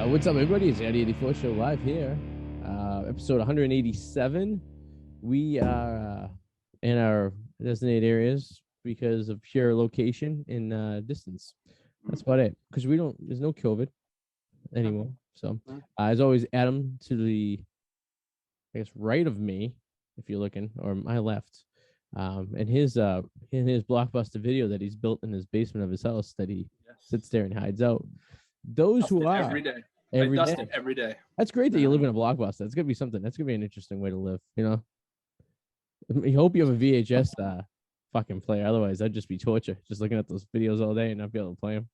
What's up, everybody? It's the Arty 84 Show live here, episode 187. We are in our designated areas because of pure location and distance. That's about it. Because there's no COVID anymore. So, as always, Adam to the, I guess, right of me, if you're looking, or my left. And his blockbuster video that he's built in his basement of his house that he sits there and hides out. Those who are every day. I dust it every day. That's great that you live in a blockbuster. That's gonna be something. That's gonna be an interesting way to live. You know, I hope you have a VHS fucking player. Otherwise, that'd just be torture. Just looking at those videos all day and not be able to play them.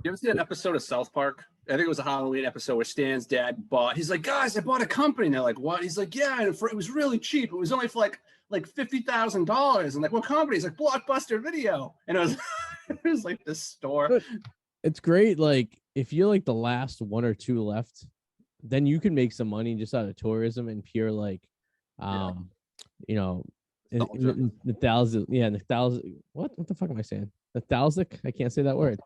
You ever see an episode of South Park? I think it was a Halloween episode where Stan's dad bought. He's like, guys, I bought a company. And they're like, what? He's like, yeah, and it was really cheap. It was only for like $50,000. And like, what company? He's like, Blockbuster Video. And it was it was like this store. It's great. Like, if you're like the last one or two left, then you can make some money just out of tourism and pure like, you know, what the fuck am I saying? Nostalgic? I can't say that word.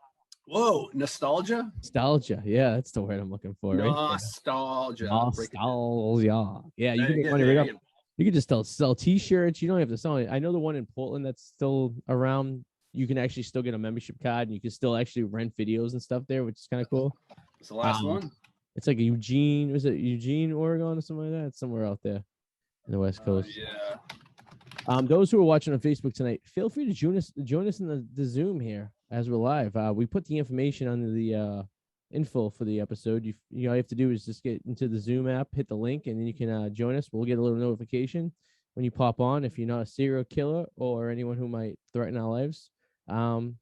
Whoa, nostalgia? Nostalgia. Yeah, that's the word I'm looking for. Nostalgia. Nostalgia. Yeah, you can make money right up. You can just sell t-shirts. You don't have to sell it. I know the one in Portland that's still around. You can actually still get a membership card and you can still actually rent videos and stuff there, which is kind of cool. It's the last one. It's like Eugene, Oregon or something like that? It's somewhere out there in the West Coast. Yeah. Those who are watching on Facebook tonight, feel free to join us in the Zoom here as we're live. We put the information under the info for the episode. You all you have to do is just get into the Zoom app, hit the link, and then you can join us. We'll get a little notification when you pop on if you're not a serial killer or anyone who might threaten our lives. And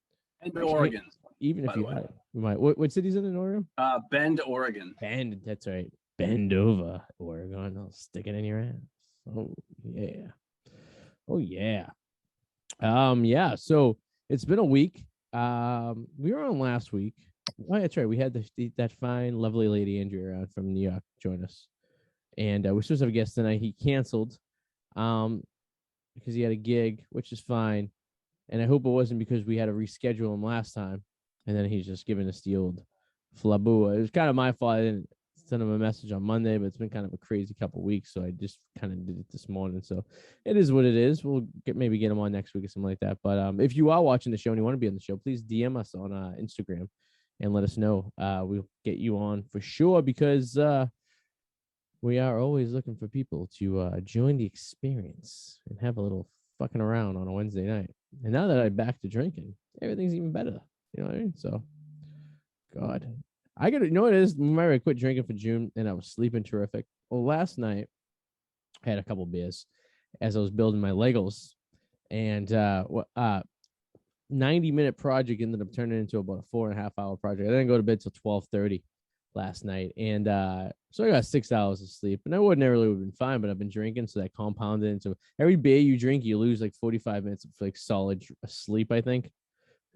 Oregon. Even if you might. What city's in Oregon? Bend, Oregon. Bend, that's right. Bend over, Oregon. I'll stick it in your ass. Oh yeah. Oh yeah. Yeah. So it's been a week. We were on last week. Oh, that's right. We had that fine, lovely lady Andrew around from New York join us, and we're supposed to have a guest tonight. He canceled, because he had a gig, which is fine. And I hope it wasn't because we had to reschedule him last time, and then he's just giving us the old flabua. It was kind of my fault. I didn't send him a message on Monday, but it's been kind of a crazy couple of weeks, so I just kind of did it this morning. So it is what it is. We'll maybe get him on next week or something like that. But if you are watching the show and you want to be on the show, please DM us on Instagram and let us know. We'll get you on for sure because we are always looking for people to join the experience and have a little fucking around on a Wednesday night. And now that I'm back to drinking, everything's even better. You know what I mean? So, God, I gotta, you know what it is? Remember, I quit drinking for June and I was sleeping terrific. Well, last night I had a couple beers as I was building my Legos, and 90-minute project ended up turning into about a 4.5 hour project. I didn't go to bed till 12:30 last night, and so I got 6 hours of sleep, and I ordinarily would have been fine, but I've been drinking, so that compounded into every beer you drink, you lose like 45 minutes of like solid sleep, I think.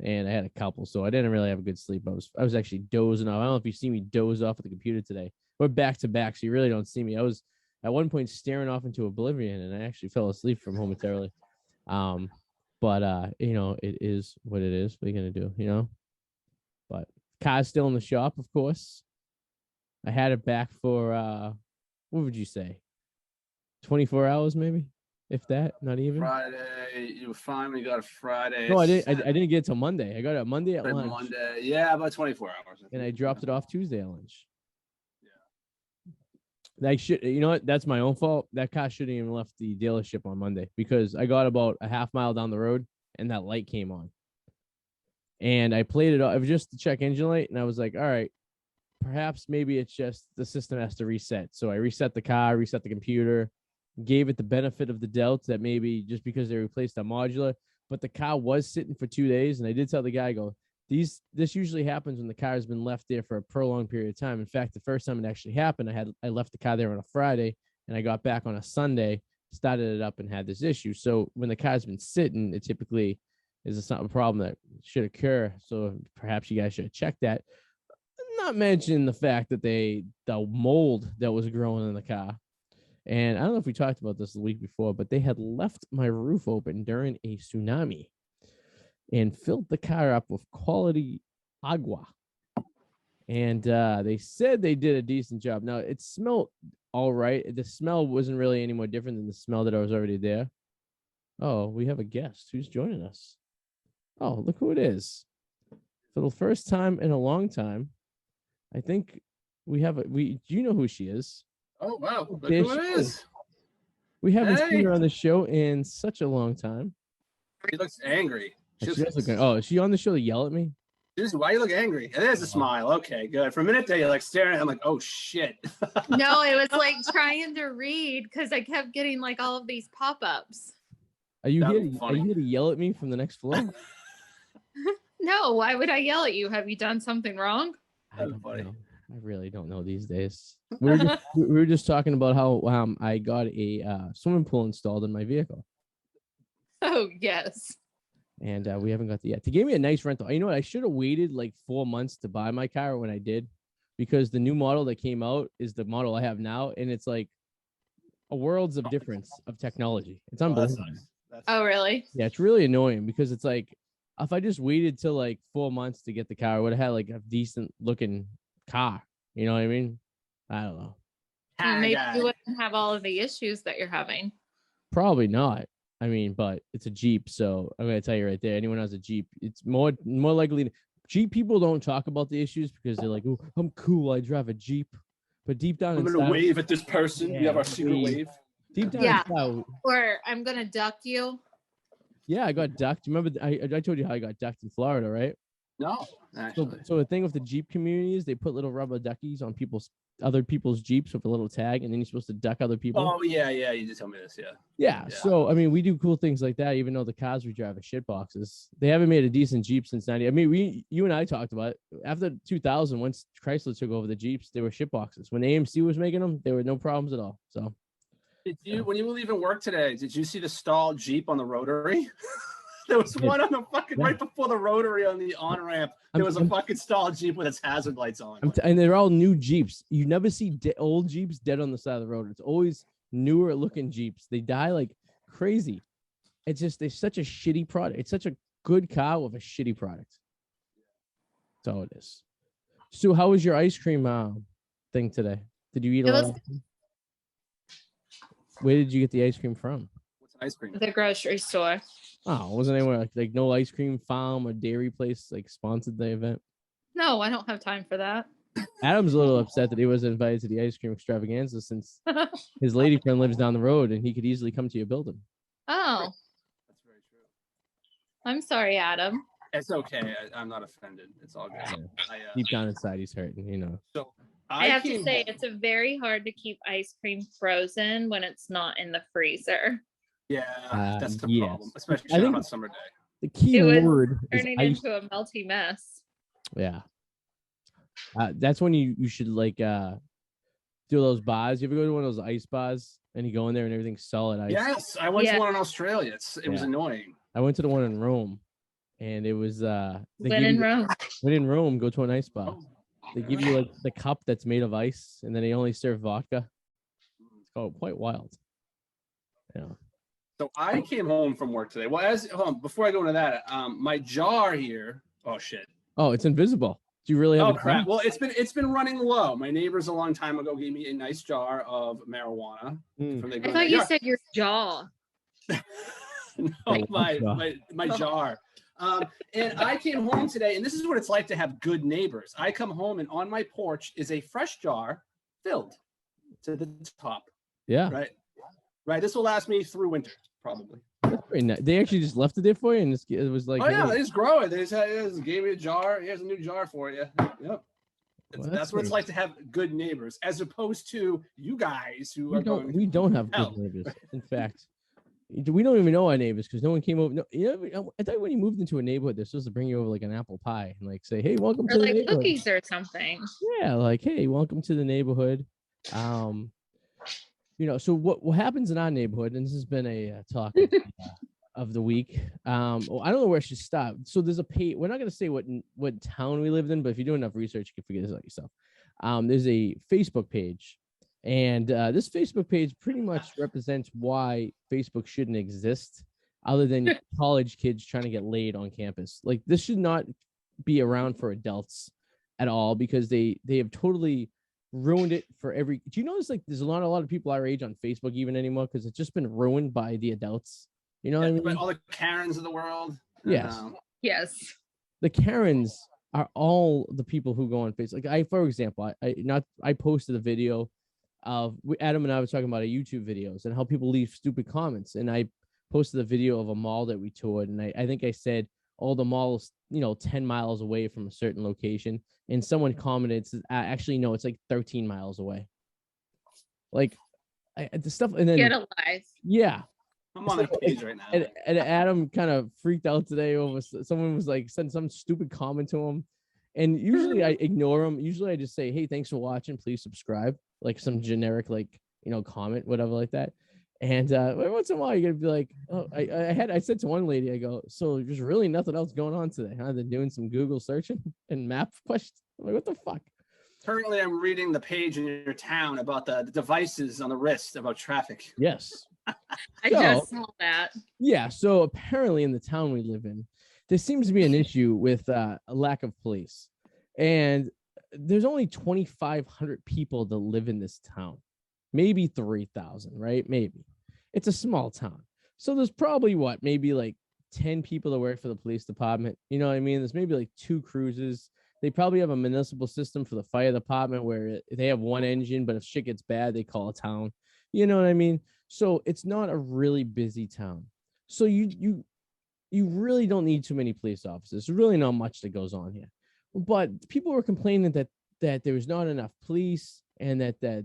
And I had a couple, so I didn't really have a good sleep. I was actually dozing off. I don't know if you see me doze off at the computer today. We're back to back, so you really don't see me. I was at one point staring off into oblivion, and I actually fell asleep from momentarily. But you know, it is what it is. What are you gonna do, you know? But car's still in the shop, of course. I had it back for what would you say? 24 hours, maybe, if that, not even. Friday, you were fine when you got it Friday. No, I didn't get it till Monday. I got it Monday at lunch. Monday, yeah, about 24 hours. And I dropped it off Tuesday at lunch. Yeah. You know what? That's my own fault. That car shouldn't even left the dealership on Monday because I got about a half mile down the road and that light came on. And I played it off. It was just the check engine light, and I was like, all right, perhaps maybe it's just the system has to reset. So I reset the car, reset the computer, gave it the benefit of the doubt that maybe just because they replaced a modular, but the car was sitting for 2 days. And I did tell the guy, this usually happens when the car has been left there for a prolonged period of time. In fact, the first time it actually happened, I left the car there on a Friday and I got back on a Sunday, started it up and had this issue. So when the car's been sitting, it typically is a problem that should occur. So perhaps you guys should check that. Not mention the fact that the mold that was growing in the car. And I don't know if we talked about this the week before, but they had left my roof open during a tsunami and filled the car up with quality agua. and they said they did a decent job. Now it smelled all right. The smell wasn't really any more different than the smell that I was already there. Oh, we have a guest who's joining us. Oh, look who it is. For the first time in a long time, I think we have a we do you know who she is? Oh wow, look There who she it is. is. We haven't seen Hey. her on the show in such a long time. She looks angry. She does look, oh, is she on the show to yell at me? Suzi, why you look angry? There's a smile. Okay, good. For a minute there, you're like staring at him like, oh shit. No, it was like trying to read because I kept getting like all of these pop-ups. Are you That here? was Are funny. you here to yell at me from the next floor? No, why would I yell at you? Have you done something wrong? I don't know. I really don't know these days. We were just talking about how I got a swimming pool installed in my vehicle, Oh, yes. and we haven't got the yet. They gave me a nice rental. You know what? I should have waited like 4 months to buy my car when I did, because the new model that came out is the model I have now, and it's like a worlds of difference of technology. It's unbelievable. Oh, really? Yeah, it's really annoying because it's like if I just waited till like 4 months to get the car, I would have had like a decent looking car. You know what I mean? I don't know. Well, maybe you wouldn't have all of the issues that you're having. Probably not. I mean, but it's a Jeep, so I'm gonna tell you right there. Anyone who has a Jeep, it's more likely. Jeep people don't talk about the issues because they're like, "Oh, I'm cool. I drive a Jeep," but deep down I'm inside, gonna wave at this person. Yeah, we have our secret wave. Deep down Yeah. inside, Or I'm going to duck you. yeah, I got ducked. Remember, I told you how I got ducked in Florida, right? No, actually. So the thing with the Jeep community is they put little rubber duckies on other people's Jeeps with a little tag, and then you're supposed to duck other people. Oh yeah, you did tell me this. Yeah. Yeah. So I mean, we do cool things like that, even though the cars we drive are shit boxes. They haven't made a decent Jeep since '90. I mean, you and I talked about it. After 2000, once Chrysler took over the Jeeps, they were shit boxes. When AMC was making them, there were no problems at all. So. Did you, when you were leaving work today, did you see the stalled Jeep on the rotary? There was one on the fucking right before the rotary on the on ramp. There was a fucking stalled Jeep with its hazard lights on. And they're all new Jeeps. You never see old Jeeps dead on the side of the road. It's always newer looking Jeeps. They die like crazy. It's just they're such a shitty product. It's such a good car with a shitty product. That's all it is. Stu, how was your ice cream thing today? Did you eat a lot? Where did you get the ice cream from? What's ice cream? The grocery store. Oh, wasn't anywhere like no ice cream farm or dairy place like sponsored the event? No, I don't have time for that. Adam's a little upset that he wasn't invited to the ice cream extravaganza since his lady friend lives down the road and he could easily come to your building. Oh. That's very true. I'm sorry, Adam. It's okay. I'm not offended. It's all good. Yeah. Deep down inside, he's hurting, you know. So I have to say, it's very hard to keep ice cream frozen when it's not in the freezer. Yeah, that's the problem, especially on a hot summer day. The key word is turning into a melty mess. Yeah. That's when you should like do those bars. You ever go to one of those ice bars and you go in there and everything's solid ice? Yes, I went to one in Australia. It was annoying. I went to the one in Rome, and it was when in Rome, go to an ice bar. They give you like the cup that's made of ice, and then they only serve vodka. It's quite wild. Yeah. So I came home from work today. Well, before I go into that, my jar here. Oh shit. Oh, it's invisible. Do you really have? Oh crap! Well, it's been running low. My neighbors a long time ago gave me a nice jar of marijuana. I thought you said your jaw. No, my jar. And I came home today, and this is what it's like to have good neighbors. I come home, and on my porch is a fresh jar filled to the top. Yeah. Right. This will last me through winter, probably. That's very nice. They actually just left it there for you, and it was like, oh yeah, they just grow it. They just gave me a jar. Here's a new jar for you. Yep. Well, that's what it's like to have good neighbors, as opposed to you guys who we don't have good neighbors. In fact, we don't even know our neighbors because no one came over. No, I thought when you moved into a neighborhood, they're supposed to bring you over like an apple pie and like say, "Hey, welcome to the neighborhood." Cookies or something. Yeah, like, "Hey, welcome to the neighborhood." So what happens in our neighborhood, and this has been a talk of the week. I don't know where I should stop. So there's a page. We're not going to say what town we lived in, but if you do enough research, you can figure this out yourself. There's a Facebook page, and this Facebook page pretty much represents why Facebook shouldn't exist, other than college kids trying to get laid on campus. Like, this should not be around for adults. at all because they have totally ruined it for every. Do you notice like there's a lot of people our age on Facebook even anymore because it's just been ruined by the adults. You know what I mean? But all the Karens of the world. Yes. Yes. The Karens are all the people who go on Facebook. Like for example, I posted a video of Adam and I was talking about YouTube videos and how people leave stupid comments. And I posted a video of a mall that we toured. And I think I said, oh, the mall's, 10 miles away from a certain location. And someone commented, says, actually, no, it's like 13 miles away. Like the stuff. And then, get a life. Yeah. I'm on that page right now. And Adam kind of freaked out today over someone was like, sent some stupid comment to him. And usually I ignore them. Usually I just say, hey, thanks for watching. Please subscribe. Like some generic, comment, whatever like that. And once in a while, you're going to be like, oh, I said to one lady, I go, so there's really nothing else going on today, huh? They're doing some Google searching and map questions. I'm like, what the fuck? Currently, I'm reading the page in your town about the devices on the wrist about traffic. Yes. I just saw that. Yeah. So apparently in the town we live in, there seems to be an issue with a lack of police. And there's only 2,500 people that live in this town. Maybe 3,000, right? Maybe. It's a small town. So there's probably maybe like 10 people that work for the police department. You know what I mean? There's maybe like 2 cruisers. They probably have a municipal system for the fire department where they have one engine, but if shit gets bad, they call a town. You know what I mean? So it's not a really busy town. So you really don't need too many police officers. There's really not much that goes on here. But people were complaining that there was not enough police and that they're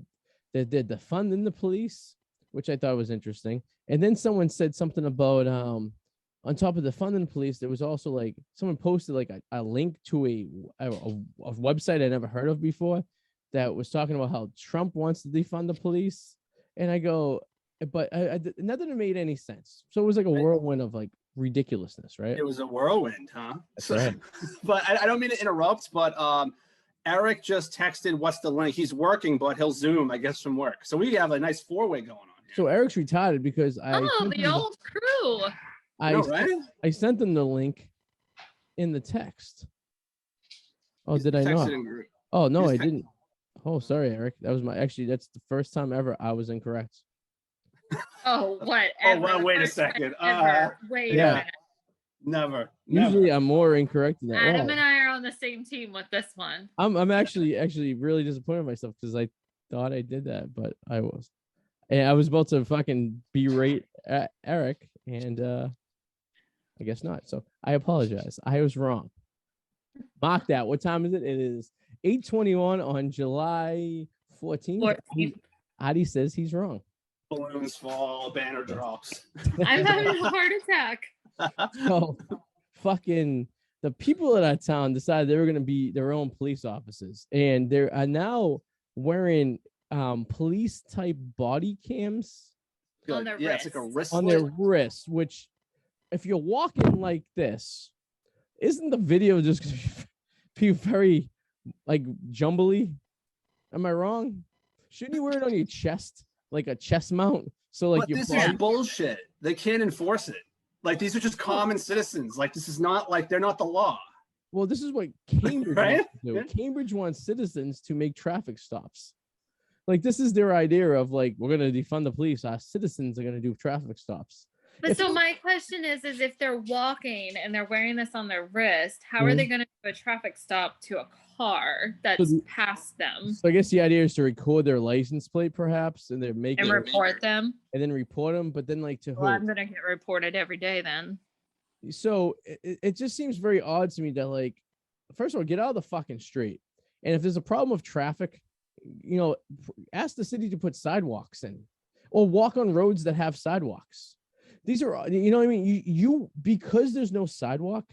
defunding the police, which I thought was interesting. And then someone said something about on top of the funding police, there was also like someone posted like a link to a website I never heard of before that was talking about how Trump wants to defund the police. And I go, but nothing made any sense. So it was like a whirlwind of like ridiculousness, right? It was a whirlwind, huh? That's right. But I don't mean to interrupt, but Eric just texted, what's the link? He's working, but he'll Zoom, I guess, from work. So we have a nice 4-way going on here. So Eric's retarded because the old crew. I sent them the link in the text. Oh, He's did I not? Oh, no, I didn't. Oh, sorry, Eric. That's the first time ever I was incorrect. Oh, what? Oh, well, wait a second. Wait a minute. Never. Usually I'm more incorrect than that. Adam and I are on the same team with this one. I'm actually really disappointed in myself because I thought I did that, but I was. And I was about to fucking berate Eric, and I guess not. So I apologize. I was wrong. Mark that. What time is it? It is 8:21 on July 14th. Arty says he's wrong. Balloons fall, banner drops. I'm having a heart attack. So fucking the people in our town decided they were going to be their own police officers, and they are now wearing police type body cams on their wrist. It's like a wrist on their wrists, which if you're walking like this, isn't the video just going to be very like jumbly? Am I wrong? Shouldn't you wear it on your chest, like a chest mount? So like, but this is bullshit. They can't enforce it. Like, these are just common citizens. Like, this is not like they're not the law. Well, this is what Cambridge right? wants to do. Yeah. Cambridge wants citizens to make traffic stops. Like, this is their idea of like, we're going to defund the police. Our citizens are going to do traffic stops. But so my question is if they're walking and they're wearing this on their wrist, how are they going to do a traffic stop to a car that's past them? So I guess the idea is to record their license plate, perhaps, and they're making and report them, and then report them. But then, like, to who? I'm going to get reported every day then. So it just seems very odd to me that, like, first of all, get out of the fucking street, and if there's a problem of traffic, ask the city to put sidewalks in, or walk on roads that have sidewalks. These are, you know what I mean? You because there's no sidewalk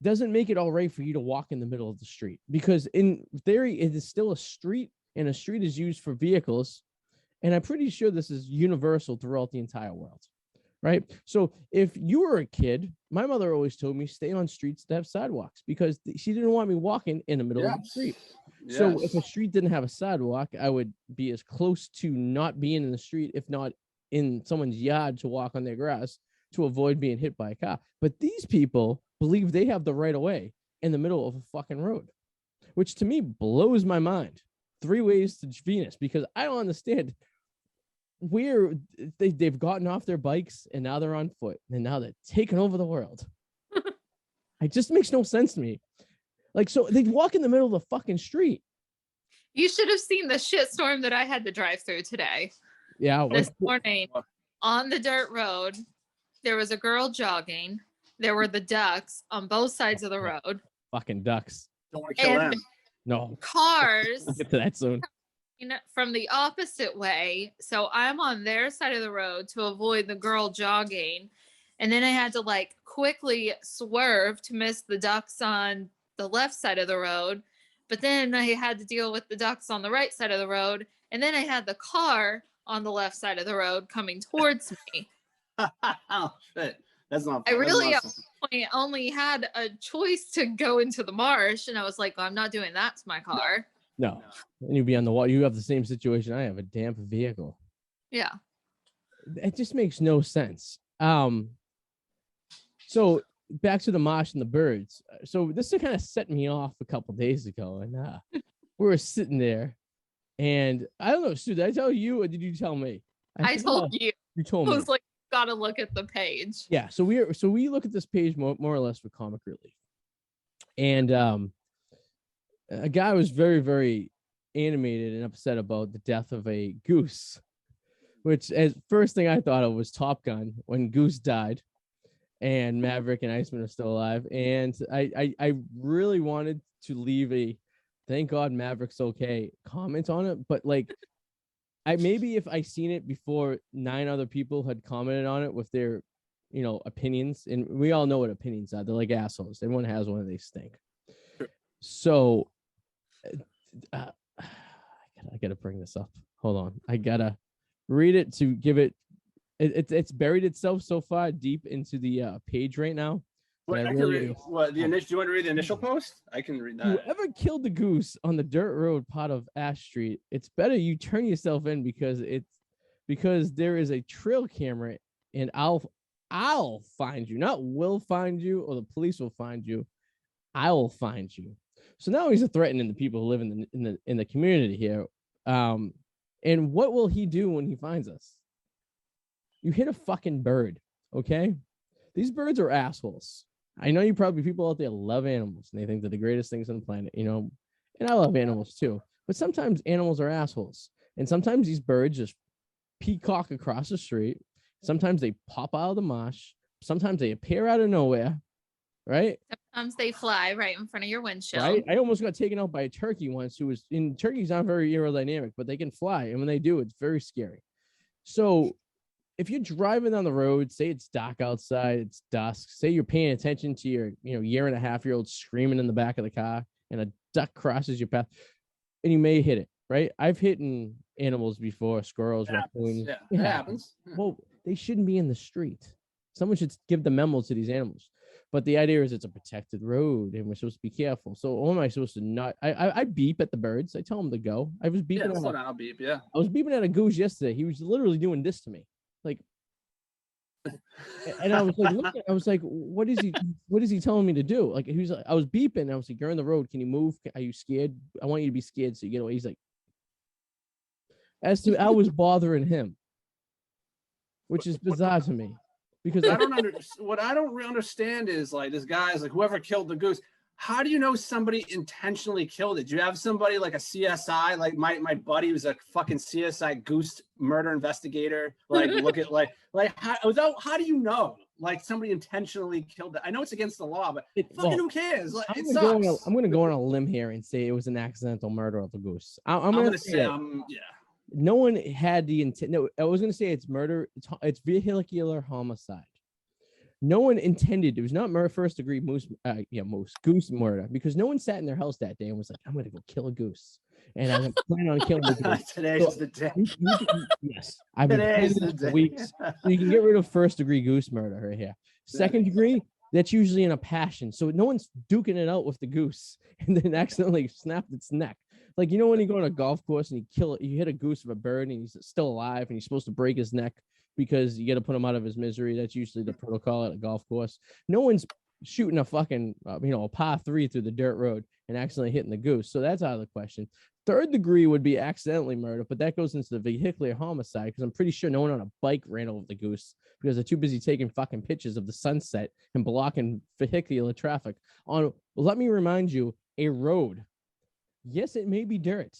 doesn't make it all right for you to walk in the middle of the street, because in theory, it is still a street, and a street is used for vehicles. And I'm pretty sure this is universal throughout the entire world, right? So if you were a kid, my mother always told me stay on streets that have sidewalks because she didn't want me walking in the middle of the street. Yes. So if a street didn't have a sidewalk, I would be as close to not being in the street, if not in someone's yard, to walk on their grass to avoid being hit by a car. But these people believe they have the right of way in the middle of a fucking road, which to me blows my mind. 3 ways to Venus, because I don't understand where they've gotten off their bikes and now they're on foot and now they're taking over the world. It just makes no sense to me. Like, so they walk in the middle of the fucking street. You should have seen the shitstorm that I had to drive through today. Yeah. This morning on the dirt road, there was a girl jogging. There were the ducks on both sides of the road. Fucking ducks. Don't want to kill them. No. Cars I'll get to that soon. From the opposite way. So I'm on their side of the road to avoid the girl jogging. And then I had to like quickly swerve to miss the ducks on the left side of the road. But then I had to deal with the ducks on the right side of the road. And then I had the car on the left side of the road coming towards me. Oh, shit. That's not. I really only had a choice to go into the marsh. And I was like, well, I'm not doing that to my car. No. And you'd be on the wall. You have the same situation I have, a damp vehicle. Yeah. It just makes no sense. So back to the marsh and the birds. So this kind of set me off a couple days ago, and we were sitting there, and I don't know, Stu, did I tell you or did you tell me? I told you. You told me. I was like, gotta look at the page. Yeah. So we look at this page more or less for comic relief, and a guy was very, very animated and upset about the death of a goose, which as first thing I thought of was Top Gun when Goose died and Maverick and Iceman are still alive. And I really wanted to leave a thank God Maverick's okay comment on it, but like maybe if I seen it before 9 other people had commented on it with their opinions, and we all know what opinions are, they're like assholes. Everyone has one and they stink. So I gotta bring this up. Hold on, I gotta read it to give it. It's buried itself so far deep into the page right now. What, I can read, what the initial? Do you want to read the initial post? I can read that. Whoever killed the goose on the dirt road part of Ash Street, it's better you turn yourself in because there is a trail camera, and I'll find you. Not will find you or the police will find you. I will find you. So now he's threatening the people who live in the community here. And what will he do when he finds us? You hit a fucking bird, okay? These birds are assholes. I know people out there love animals and they think they're the greatest things on the planet, and I love animals too. But sometimes animals are assholes. And sometimes these birds just peacock across the street. Sometimes they pop out of the marsh. Sometimes they appear out of nowhere. Right? Sometimes they fly right in front of your windshield. Right? I almost got taken out by a turkey once turkeys aren't very aerodynamic, but they can fly. And when they do, it's very scary. So if you're driving down the road, say it's dark outside, it's dusk, say you're paying attention to your, 1.5-year-old screaming in the back of the car and a duck crosses your path and you may hit it, right? I've hit animals before, squirrels, raccoons. Yeah, it happens. Well, they shouldn't be in the street. Someone should give the memo to these animals. But the idea is it's a protected road and we're supposed to be careful. So what am I supposed to not? I beep at the birds. I tell them to go. I was beeping. Yeah, I'll beep. Yeah. I was beeping at a goose yesterday. He was literally doing this to me, like. And I was like, I was like, what is he telling me to do? Like he was like, I was beeping. I was like, you're in the road. Can you move? Are you scared? I want you to be scared so you get away. He's like, I was bothering him, which is bizarre to me. Because what I don't understand is like this guy's like whoever killed the goose. How do you know somebody intentionally killed it? Do you have somebody like a CSI? Like my buddy was a fucking CSI goose murder investigator. Like look at how do you know like somebody intentionally killed it? I know it's against the law, but who cares? Like, I'm going to go on a limb here and say it was an accidental murder of the goose. I'm going to say yeah. No one had the intent. No, I was going to say it's murder. It's vehicular homicide. No one intended. It was not first degree goose murder because no one sat in their house that day and was like, I'm going to go kill a goose. And I'm planning on killing the goose. Today's the day. Yes. I've been planning this for weeks. So you can get rid of first degree goose murder right here. Second degree, that's usually in a passion. So no one's duking it out with the goose and then accidentally snapped its neck. Like, when you go on a golf course and you hit a goose with a bird and he's still alive and you're supposed to break his neck because you got to put him out of his misery. That's usually the protocol at a golf course. No one's shooting a fucking, a par 3 through the dirt road and accidentally hitting the goose. So that's out of the question. Third degree would be accidentally murder, but that goes into the vehicular homicide because I'm pretty sure no one on a bike ran over the goose because they're too busy taking fucking pictures of the sunset and blocking vehicular traffic on, let me remind you, a road. Yes, it may be dirt,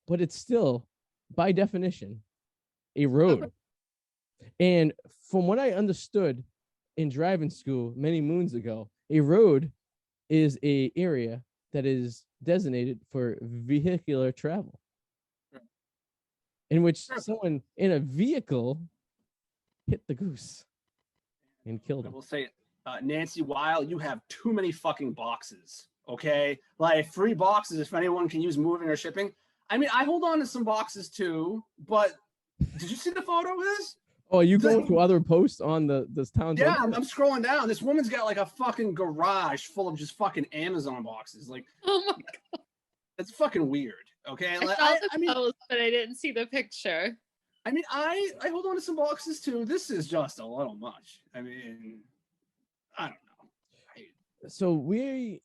but it's still, by definition, a road. And from what I understood in driving school many moons ago, a road is a area that is designated for vehicular travel, in which someone in a vehicle hit the goose and killed him. I will say, Nancy Weil, you have too many fucking boxes. Okay, like 3 boxes if anyone can use moving or shipping. I mean, I hold on to some boxes too, but did you see the photo of this? Oh, you going to other posts on this town? Yeah, I'm scrolling down. This woman's got like a fucking garage full of just fucking Amazon boxes. Like, oh my God. That's fucking weird. Okay, like, I saw the post, but I didn't see the picture. I mean, I hold on to some boxes too. This is just a little much. I mean, I don't know. So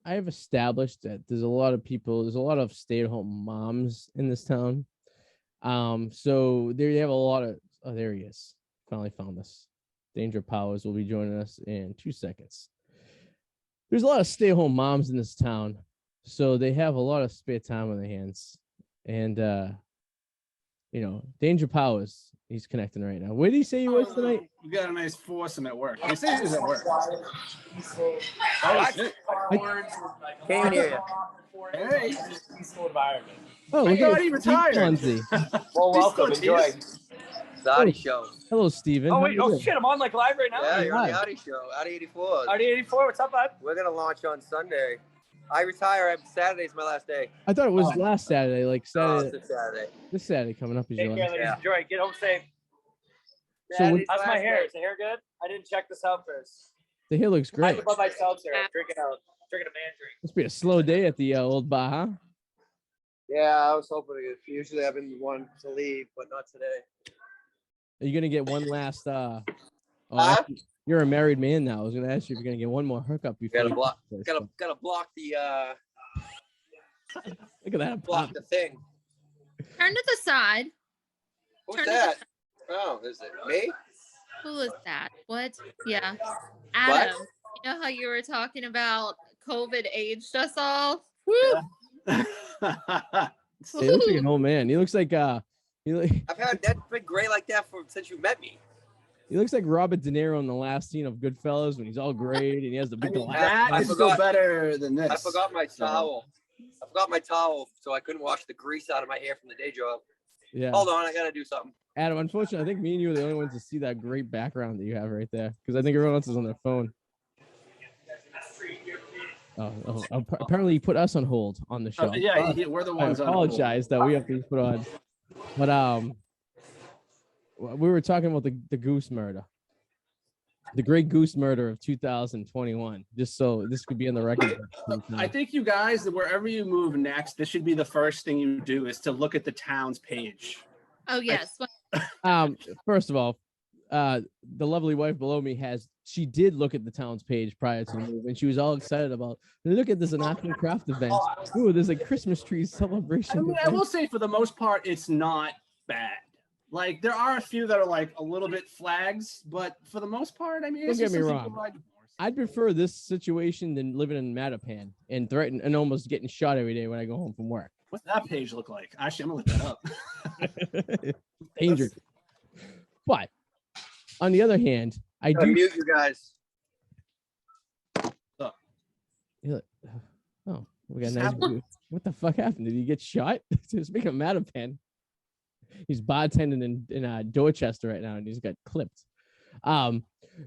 I have established that there's a lot of stay-at-home moms in this town. So there you have a lot of, oh, there he is. Finally found us. Danger Powers will be joining us in 2 seconds. There's a lot of stay-at-home moms in this town, so they have a lot of spare time on their hands. And Danger Powers, he's connecting right now. Where did he say he was tonight? We got a nice foursome at work. He said he was at work. Can't hear you. Hey. Peaceful environment. Oh, look thought at he retired. Well, welcome. Enjoy. The Arty Show. Hello, Steven. Oh, wait. Oh, shit. I'm on like live right now? Yeah, you're on the live. Arty Show. Arty 84. Arty 84. What's up, bud? We're going to launch on Sunday. I retire. Saturday's my last day. I thought it was last Saturday, like Saturday. It's Saturday. This Saturday coming up is Take your care, last. ladies. Enjoy. Get home safe. So How's my hair? Is the hair good? I didn't check this out first. The hair looks I great. above my seltzer. I'm drinking a man drink. Must be a slow day at the old bar, huh? Yeah, I was hoping to. Usually I've been the one to leave, but not today. Are you gonna get one last? You're a married man now. I was gonna ask you if you're gonna get one more hookup before. Gotta block the Look at that. block the thing. Turn to the side. Who's Turn to that? Oh, is it me? Who is that? What? Yeah. Adam. You know how you were talking about COVID aged us all? Woo! He looks like an old man. He looks like I've had that been gray like that since you met me. He looks like Robert De Niro in the last scene of Goodfellas when he's all grayed and he has the big glasses. That is still better than this. I forgot my towel. So I couldn't wash the grease out of my hair from the day job. Yeah. Hold on, I gotta do something. Adam, unfortunately, I think me and you are the only ones to see that great background that you have right there because I think everyone else is on their phone. Apparently he put us on hold on the show. We're the ones. I apologize that we have to put on. But we were talking about the goose murder, the great goose murder of 2021. Just so this could be on the record. I think you guys, wherever you move next, this should be the first thing you do is to look at the town's page. Oh, yes. First of all, the lovely wife below me she did look at the town's page prior to the move, and she was all excited about, look at this, an art and craft event. Ooh, there's a Christmas tree celebration. I will say for the most part, it's not bad. Like there are a few that are like a little bit flags, but for the most part, I mean, don't get me wrong. I'd prefer this situation than living in Mattapan and almost getting shot every day when I go home from work. What's that page look like? Actually, I'm gonna look that up. Danger. But on the other hand, I do mute you guys. Oh, we got nice. What the fuck happened? Did he get shot? Speaking of Mattapan, he's bartending in Dorchester right now, and he's got clipped.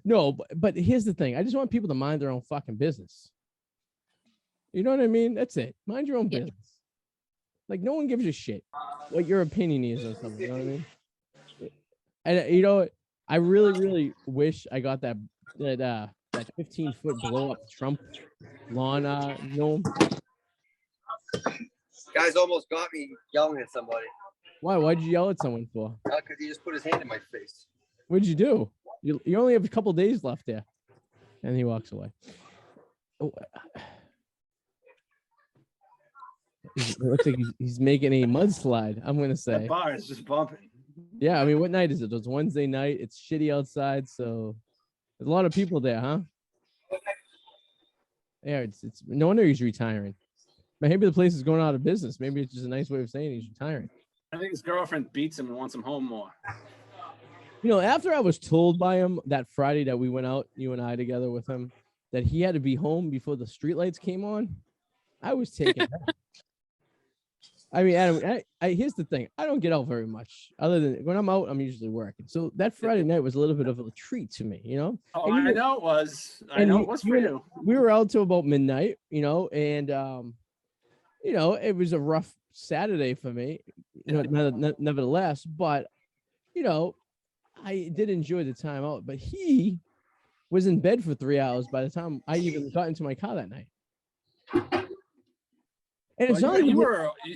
No, but here's the thing. I just want people to mind their own fucking business. You know what I mean? That's it. Mind your own business. Like no one gives a shit what your opinion is on something. You know what I mean? And I really, really wish I got that 15-foot blow up Trump lawn gnome. Guys almost got me yelling at somebody. Why? Why'd you yell at someone for? Because he just put his hand in my face. What'd you do? You only have a couple days left there. And he walks away. Oh, it looks like he's making a mudslide. I'm gonna That say. bar is just bumping. Yeah, I mean, what night is it? It's Wednesday night. It's shitty outside, so there's a lot of people there, huh? Yeah, it's no wonder he's retiring. Maybe the place is going out of business. Maybe it's just a nice way of saying he's retiring. I think his girlfriend beats him and wants him home more. You know, after I was told by him that Friday that we went out, you and I together with him, that he had to be home before the streetlights came on, I was taken back. I mean, Adam, here's the thing. I don't get out very much. Other than when I'm out, I'm usually working. So that Friday night was a little bit of a treat to me, you know? Oh, I know it was. I know it was for you. We were out till about midnight, you know, and, you know, it was a rough Saturday for me, you know, nevertheless. But, you know, I did enjoy the time out. But he was in bed for 3 hours by the time I even got into my car that night. And it's Well, not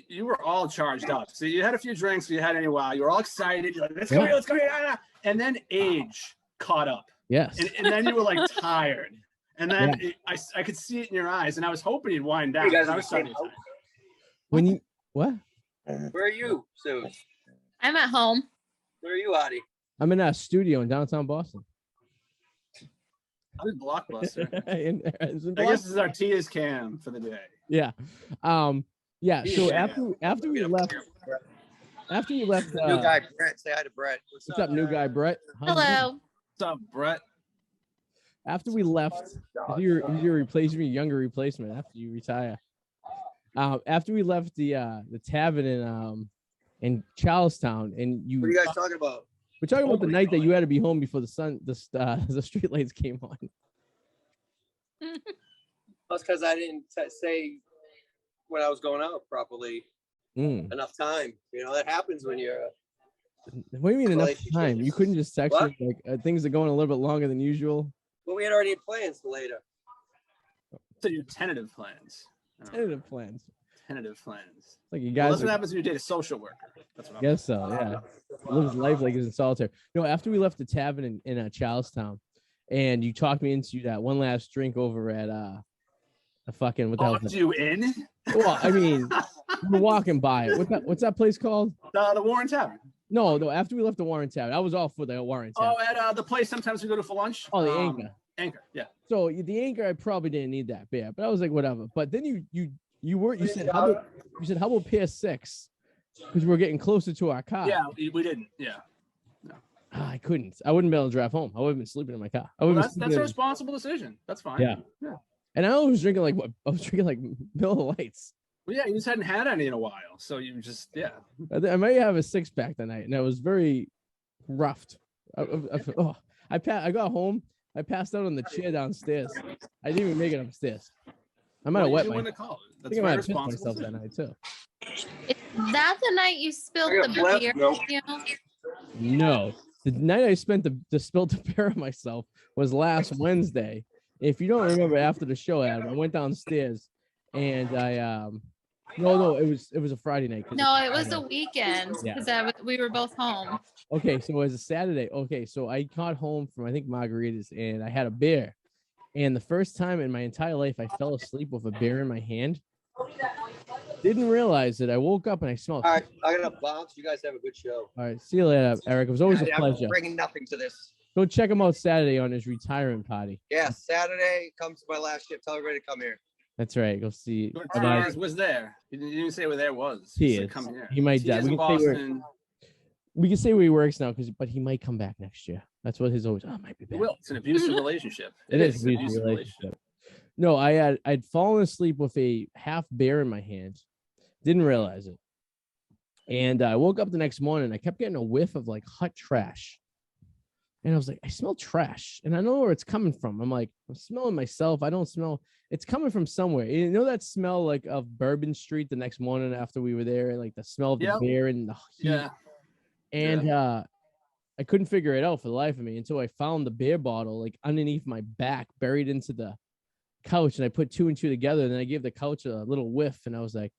you were all charged up. So you had a few drinks, you had any while, you were all excited. You're like, let's go here, let's go here. And then age caught up. Yes. And then you were like tired. And then I could see it in your eyes. And I was hoping you'd wind down. You guys I was starting to out? tired. When you what? Where are you, Sue? I'm at home. Where are you, Arty? I'm in a studio in downtown Boston. I was Blockbuster. It's in I guess this is our Tia's cam for the day. Yeah. Yeah. So after we left, New guy Brett. Say hi to Brett. what's up, new guy Brett? Hello. What's up, Brett? After we left, your replacement, younger replacement after you retire. After we left the tavern in Charlestown, and What are you guys talking about? we're talking about the night that you had to be home before the streetlights came on. That's because I didn't say when I was going out properly enough time. You know, that happens when you're. What do you mean enough relationship. time? You couldn't just text What? me like things are going a little bit longer than usual. Well, we had already had plans for later. So your tentative plans. Tentative plans. Tentative plans. Like you Well, guys. that's what happens when you date a social worker. That's what I'm Guess so. Yeah. Lives life like he's in solitaire. No, after we left the tavern in Charlestown, and you talked me into that one last drink over at a fucking what the hell? Talked you in? Well, I mean, we're walking by it. What's that place called? The Warren Tavern. No. After we left the Warren Tavern, I was all for the Warren Tavern. Oh, at the place sometimes we go to for lunch. Oh, the Anchor. Anchor, yeah. So the Anchor, I probably didn't need that beer, but I was like, whatever. But then you said how about Pier 6? Because we're getting closer to our car. Yeah, we didn't. Yeah. I couldn't. I wouldn't be able to drive home. I would have been sleeping in my car. Well, that's a responsible decision. That's fine. Yeah. And I was drinking like Miller Lights. Well, yeah, you just hadn't had any in a while, so you just I might have a 6-pack that night, and I was very roughed. I got home. I passed out on the chair downstairs. I didn't even make it upstairs. I might have wet myself. I think I might have pissed myself that night too. Is that the night you spilled I the got beer? no. You know? No, the night I spent the spilled the beer on myself was last Wednesday. If you don't remember, after the show, Adam, I went downstairs and I no, it was a Friday night. No, it was a weekend Yeah. because we were both home. Okay, so it was a Saturday. Okay, so I got home from I think Margaritas and I had a beer. And the first time in my entire life I fell asleep with a beer in my hand. Didn't realize it. I woke up and I smelled. All right, I got to bounce. You guys have a good show. All right, see you later, Eric. It was always a pleasure. I'm bringing nothing to this. Go check him out Saturday on his retirement party. Yeah, Saturday comes my last shift. Tell everybody to come here. That's right. Go see. Tia's was there. You didn't even say where there was. He You said is. come here. He might die. Tia's in Boston. We can say where he works now, but he might come back next year. That's what his always. Oh, might be It back. will. It's an abusive relationship. It is an abusive relationship. No, I'd fallen asleep with a half beer in my hand. Didn't realize it. And I woke up the next morning. I kept getting a whiff of like hot trash. And I was like, I smell trash. And I know where it's coming from. I'm like, I'm smelling myself. I don't smell. It's coming from somewhere. You know that smell like of Bourbon Street the next morning after we were there? Like the smell of the beer and the heat. Yeah. And I couldn't figure it out for the life of me until I found the beer bottle like underneath my back, buried into the couch. And I put 2 and 2 together. And then I gave the couch a little whiff. And I was like,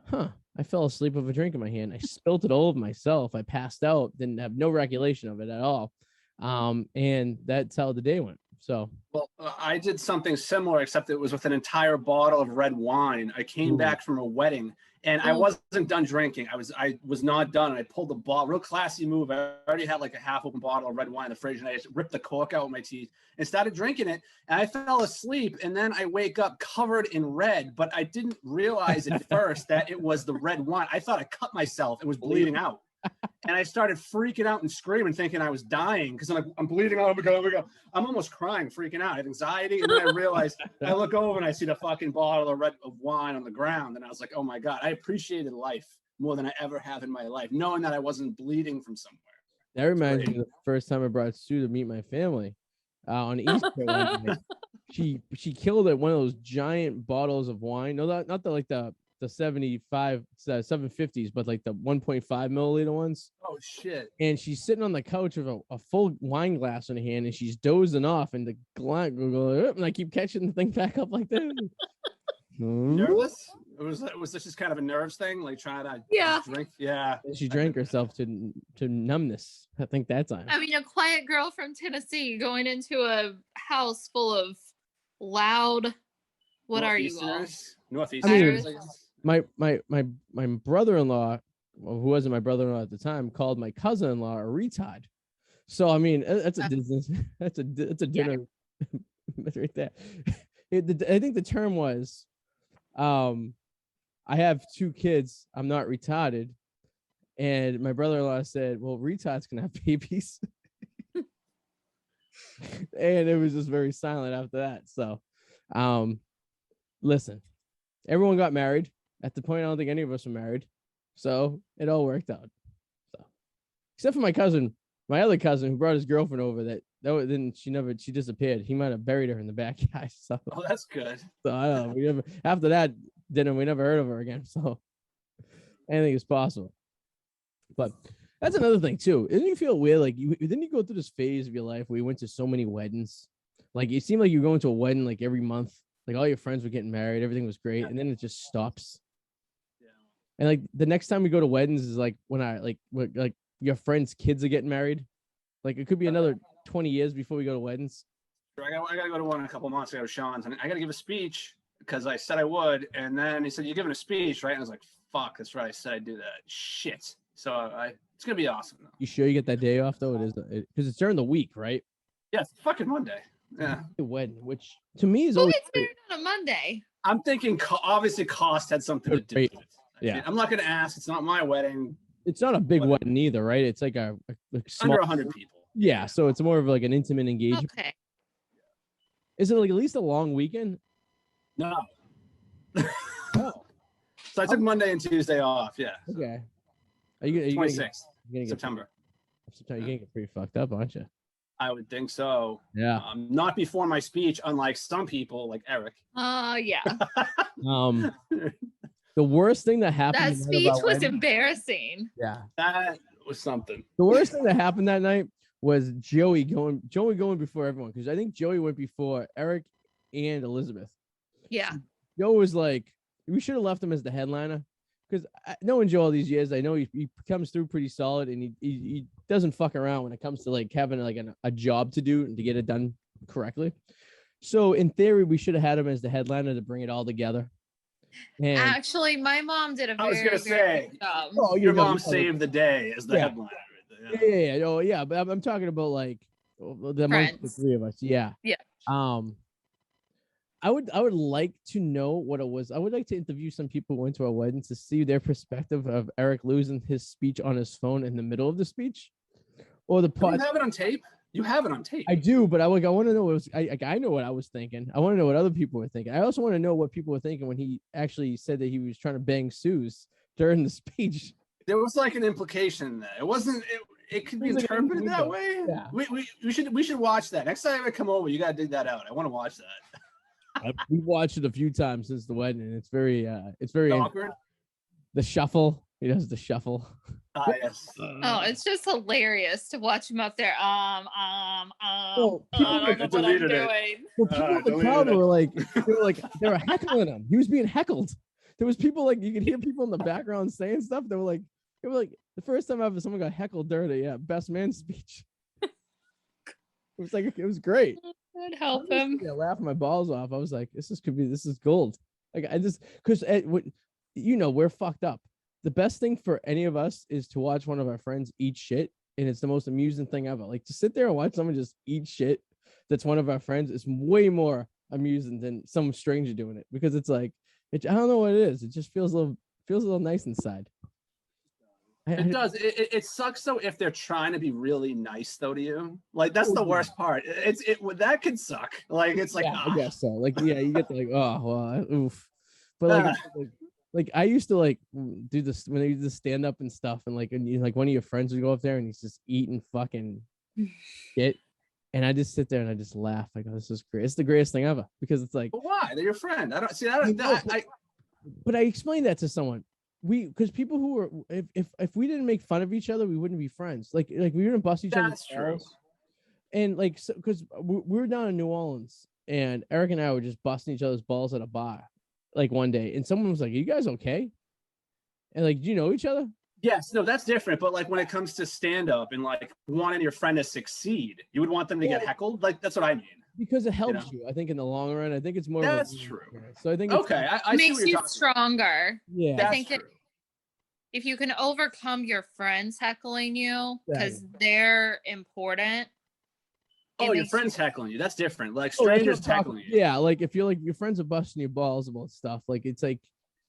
huh, I fell asleep with a drink in my hand. I spilt it all over myself. I passed out, didn't have no recollection of it at all. And that's how the day went. So, Well, I did something similar, except it was with an entire bottle of red wine. I came back from a wedding, and I wasn't done drinking. I was not done. I pulled the bottle, real classy move. I already had like a half open bottle of red wine in the fridge, and I just ripped the cork out with my teeth and started drinking it. And I fell asleep, and then I wake up covered in red, but I didn't realize at first that it was the red wine. I thought I cut myself. It was bleeding out. And I started freaking out and screaming, thinking I was dying because I'm bleeding. Oh my God, oh my God. I'm almost crying, freaking out. I have anxiety. And then I realized, I look over and I see the fucking bottle of wine on the ground. And I was like, oh my God, I appreciated life more than I ever have in my life, knowing that I wasn't bleeding from somewhere. that reminds me of the first time I brought Sue to meet my family on Easter one night. She killed at one of those giant bottles of wine. No, not the 75 750s, but like the 1.5 milliliter ones. Oh shit. And she's sitting on the couch with a full wine glass in her hand, and she's dozing off, and the glass and I keep catching the thing back up like that. Nervous? Was this just kind of a nerves thing, like trying to drink? Yeah. She drank herself to numbness, I think, that time. I mean, a quiet girl from Tennessee going into a house full of loud, what are you all? Northeasterners. My brother-in-law, who wasn't my brother-in-law at the time, called my cousin-in-law a retard. So I mean, that's a business. That's a dinner right there. I think the term was, I have 2 kids. I'm not retarded. And my brother-in-law said, well, retards can have babies. And it was just very silent after that. So, listen, everyone got married. At the point, I don't think any of us were married. So it all worked out. So, except for my other cousin who brought his girlfriend over, then she disappeared. He might have buried her in the backyard. So, oh, that's good. So I don't know. After that dinner, we never heard of her again. So anything is possible. But that's another thing too. Didn't you feel weird? Like didn't you go through this phase of your life where you went to so many weddings? Like it seemed like you were going to a wedding like every month. Like all your friends were getting married, everything was great, and then it just stops. Yeah. And like the next time we go to weddings is like when like your friends' kids are getting married. Like it could be another 20 years before we go to weddings. I gotta go to one in a couple months. I go to Sean's, and I gotta give a speech because I said I would, and then he said, "You're giving a speech, right?" And I was like, "Fuck, that's right. I said I'd do that. Shit." So it's gonna be awesome. Though. You sure you get that day off though? It is because it's during the week, right? Yeah, it's fucking Monday. Yeah. The wedding, which to me is Who always gets married on a Monday? I'm thinking obviously cost had something to do with it. Yeah. I'm not gonna ask. It's not my wedding. It's not a big wedding either, right? It's like a small, under 100 people. Yeah, so it's more of like an intimate engagement. Okay. Is it like at least a long weekend? No. No. So I took Monday and Tuesday off. Yeah. Okay. Are you 26th gonna get September? You're gonna get pretty fucked up, aren't you? I would think so. Yeah. Not before my speech, unlike some people like Eric. Yeah. The worst thing that happened. That speech was embarrassing. Yeah. That was something. The worst thing that happened that night was Joey going before everyone, because I think Joey went before Eric and Elizabeth. Yeah. Joe was like, we should have left him as the headliner, because knowing Joe all these years, I know he comes through pretty solid, and he doesn't fuck around when it comes to like having like a job to do and to get it done correctly. So in theory, we should have had him as the headliner to bring it all together. And actually, my mom did a very, I was gonna say, good job. Oh, your mom saved the day as the headliner. Yeah. Oh, yeah. But I'm talking about like the three of us. Yeah. Yeah. I would like to know what it was. I would like to interview some people who went to our wedding to see their perspective of Eric losing his speech on his phone in the middle of the speech, or the part. You have it on tape. You have it on tape. I do, but I want to know what was. I know what I was thinking. I want to know what other people were thinking. I also want to know what people were thinking when he actually said that he was trying to bang Suze during the speech. There was like an implication there. It wasn't. It could be interpreted that way. Yeah. We should watch that next time I come over. You gotta dig that out. I want to watch that. We've watched it a few times since the wedding, and it's very awkward. The shuffle. He does the shuffle. Yes. Oh, it's just hilarious to watch him up there. I Well, don't know what I'm doing. Well, people in the crowd they were heckling him. He was being heckled. There was people like you could hear people in the background saying stuff. They were like the first time ever someone got heckled during a best man speech. It was great. I'd help him. Yeah, laugh my balls off. I was like, this is gold. Like I just because we're fucked up. The best thing for any of us is to watch one of our friends eat shit, and it's the most amusing thing ever. Like to sit there and watch someone just eat shit that's one of our friends is way more amusing than some stranger doing it, because it's like I don't know what it is. It just feels a little nice inside. It does. It sucks though if they're trying to be really nice though to you. Like that's the worst part. That could suck. Like it's like I guess so. Like you get like oof. But like I used to like do this when they used to stand up and stuff, and like one of your friends would go up there and he's just eating fucking shit, and I just sit there and I just laugh like, oh, this is great. It's the greatest thing ever, because it's like, but why? They're your friend. I don't see that. But I explained that to someone. Because people who were, if we didn't make fun of each other, we wouldn't be friends. Like we wouldn't bust each other's balls. And like, so because we were down in New Orleans, and Eric and I were just busting each other's balls at a bar, like one day, and someone was like, "Are you guys okay?" And like, do you know each other? Yes, no, that's different. But like when it comes to stand up and like wanting your friend to succeed, you would want them to get heckled. Like that's what I mean. Because it helps you, I think, in the long run. I think it's more. That's true. So I think okay, I makes you stronger. Yeah, I think if you can overcome your friends heckling you because they're important. Oh, your friends heckling you. That's different. Like strangers heckling you. Yeah, like if you're like your friends are busting your balls about stuff, like it's like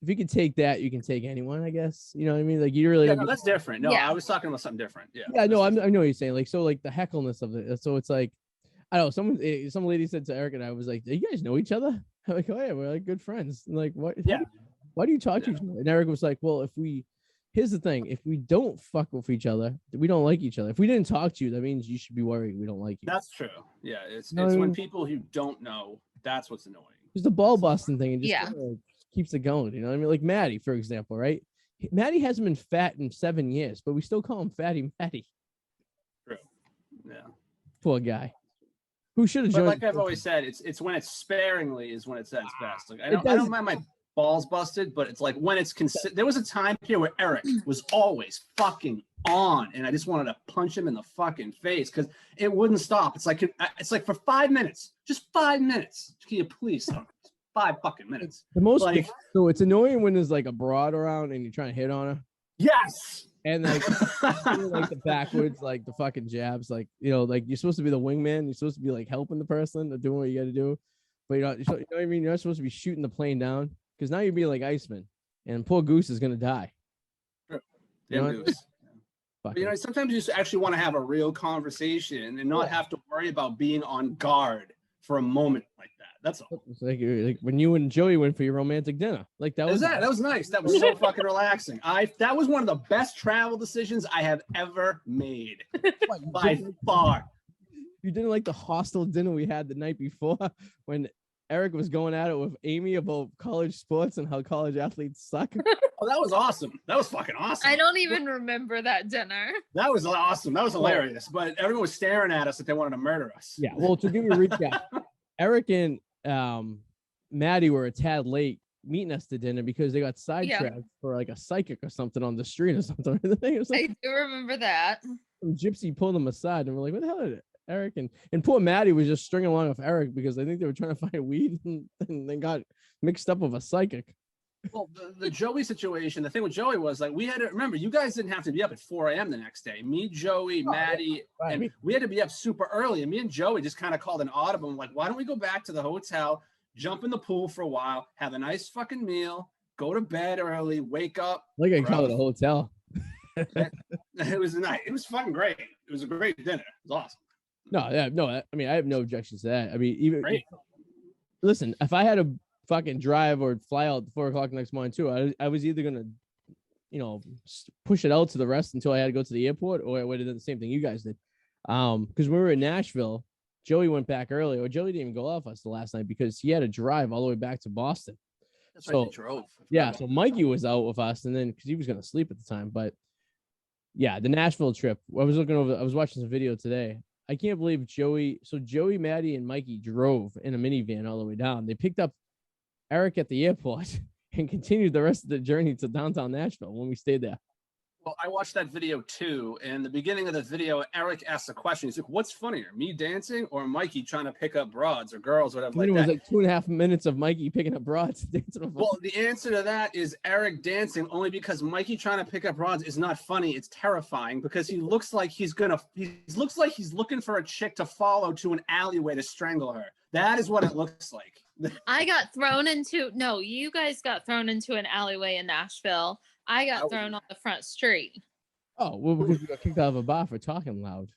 if you can take that, you can take anyone, I guess. You know what I mean? Like you really. Yeah, no, that's different. No, I was talking about something different. Yeah. Yeah, no, I know what you're saying. Like so, like the heckleness of it. So it's like, I don't know. Some lady said to Eric and I was like, "Do you guys know each other?" I'm like, "Oh yeah, we're like good friends." And like, what? Yeah. Why do you talk to each other? And Eric was like, "Well, here's the thing. If we don't fuck with each other, we don't like each other. If we didn't talk to you, that means you should be worried we don't like you." That's true. Yeah, it's when people who don't know, that's what's annoying. It's the ball busting thing. It just kind of keeps it going. You know what I mean? Like Maddie, for example, right? Maddie hasn't been fat in 7 years, but we still call him Fatty Maddie. True. Yeah. Poor guy. Who should have joined? Like I've always said, it's when it's sparingly is when it's at its best. Like I don't mind my balls busted, but it's like when it's there was a time here where Eric was always fucking on, and I just wanted to punch him in the fucking face because it wouldn't stop. It's like for 5 minutes, just 5 minutes. Can you please stop? 5 fucking minutes. The most so it's annoying when there's like a broad around and you're trying to hit on her. Yes. And like, like the backwards, like the fucking jabs, like like you're supposed to be the wingman. You're supposed to be like helping the person or doing what you got to do, but you know what I mean. You're not supposed to be shooting the plane down, because now you're being like Iceman, and poor Goose is gonna die. Goose. But, sometimes you just actually want to have a real conversation and not have to worry about being on guard for a moment like that. That's all. It's like when you and Joey went for your romantic dinner. Like that was nice. That was so fucking relaxing. That was one of the best travel decisions I have ever made. By far. You didn't like the hostile dinner we had the night before when Eric was going at it with Amy about college sports and how college athletes suck. Oh, that was awesome. That was fucking awesome. I don't even remember that dinner. That was awesome. That was hilarious. But everyone was staring at us like they wanted to murder us. Yeah. Well, to give you a recap, Eric and Maddie were a tad late meeting us to dinner because they got sidetracked for like a psychic or something on the street or something. I do remember that. Some gypsy pulled them aside and we're like, what the hell is Eric? And poor Maddie was just stringing along with Eric because I think they were trying to find weed and they got mixed up with a psychic. Well, the Joey situation, the thing with Joey was like, we had to remember, you guys didn't have to be up at 4 a.m. the next day. Me, Joey, Maddie, and we had to be up super early. And me and Joey just kind of called an audible. Like, why don't we go back to the hotel, jump in the pool for a while, have a nice fucking meal, go to bed early, wake up. Like I call it a hotel. It was a night. It was fucking great. It was a great dinner. It was awesome. No. I mean, I have no objections to that. I mean, listen, if I had to fucking drive or fly out at 4 o'clock next morning too, I was either gonna, push it out to the rest until I had to go to the airport, or I would have done the same thing you guys did. Because when we were in Nashville, Joey went back early, or Joey didn't even go off us the last night because he had to drive all the way back to Boston. That's right, they drove. Yeah, so Mikey was out with us, and then because he was gonna sleep at the time, but yeah, the Nashville trip. I was watching some video today. I can't believe Joey, Maddie, and Mikey drove in a minivan all the way down. They picked up Eric at the airport and continued the rest of the journey to downtown Nashville when we stayed there. Well, I watched that video too. And the beginning of the video, Eric asked a question. He's like, "What's funnier, me dancing or Mikey trying to pick up broads or girls, whatever?" Like like it was that. like 2.5 minutes of Mikey picking up broads. Dancing Well, the answer to that is Eric dancing, only because Mikey trying to pick up rods is not funny. It's terrifying because he looks like he looks like he's looking for a chick to follow to an alleyway to strangle her. That is what it looks like. I got thrown into you guys got thrown into an alleyway in Nashville. I got thrown on the front street. Oh, well, because we got kicked out of a bar for talking loud.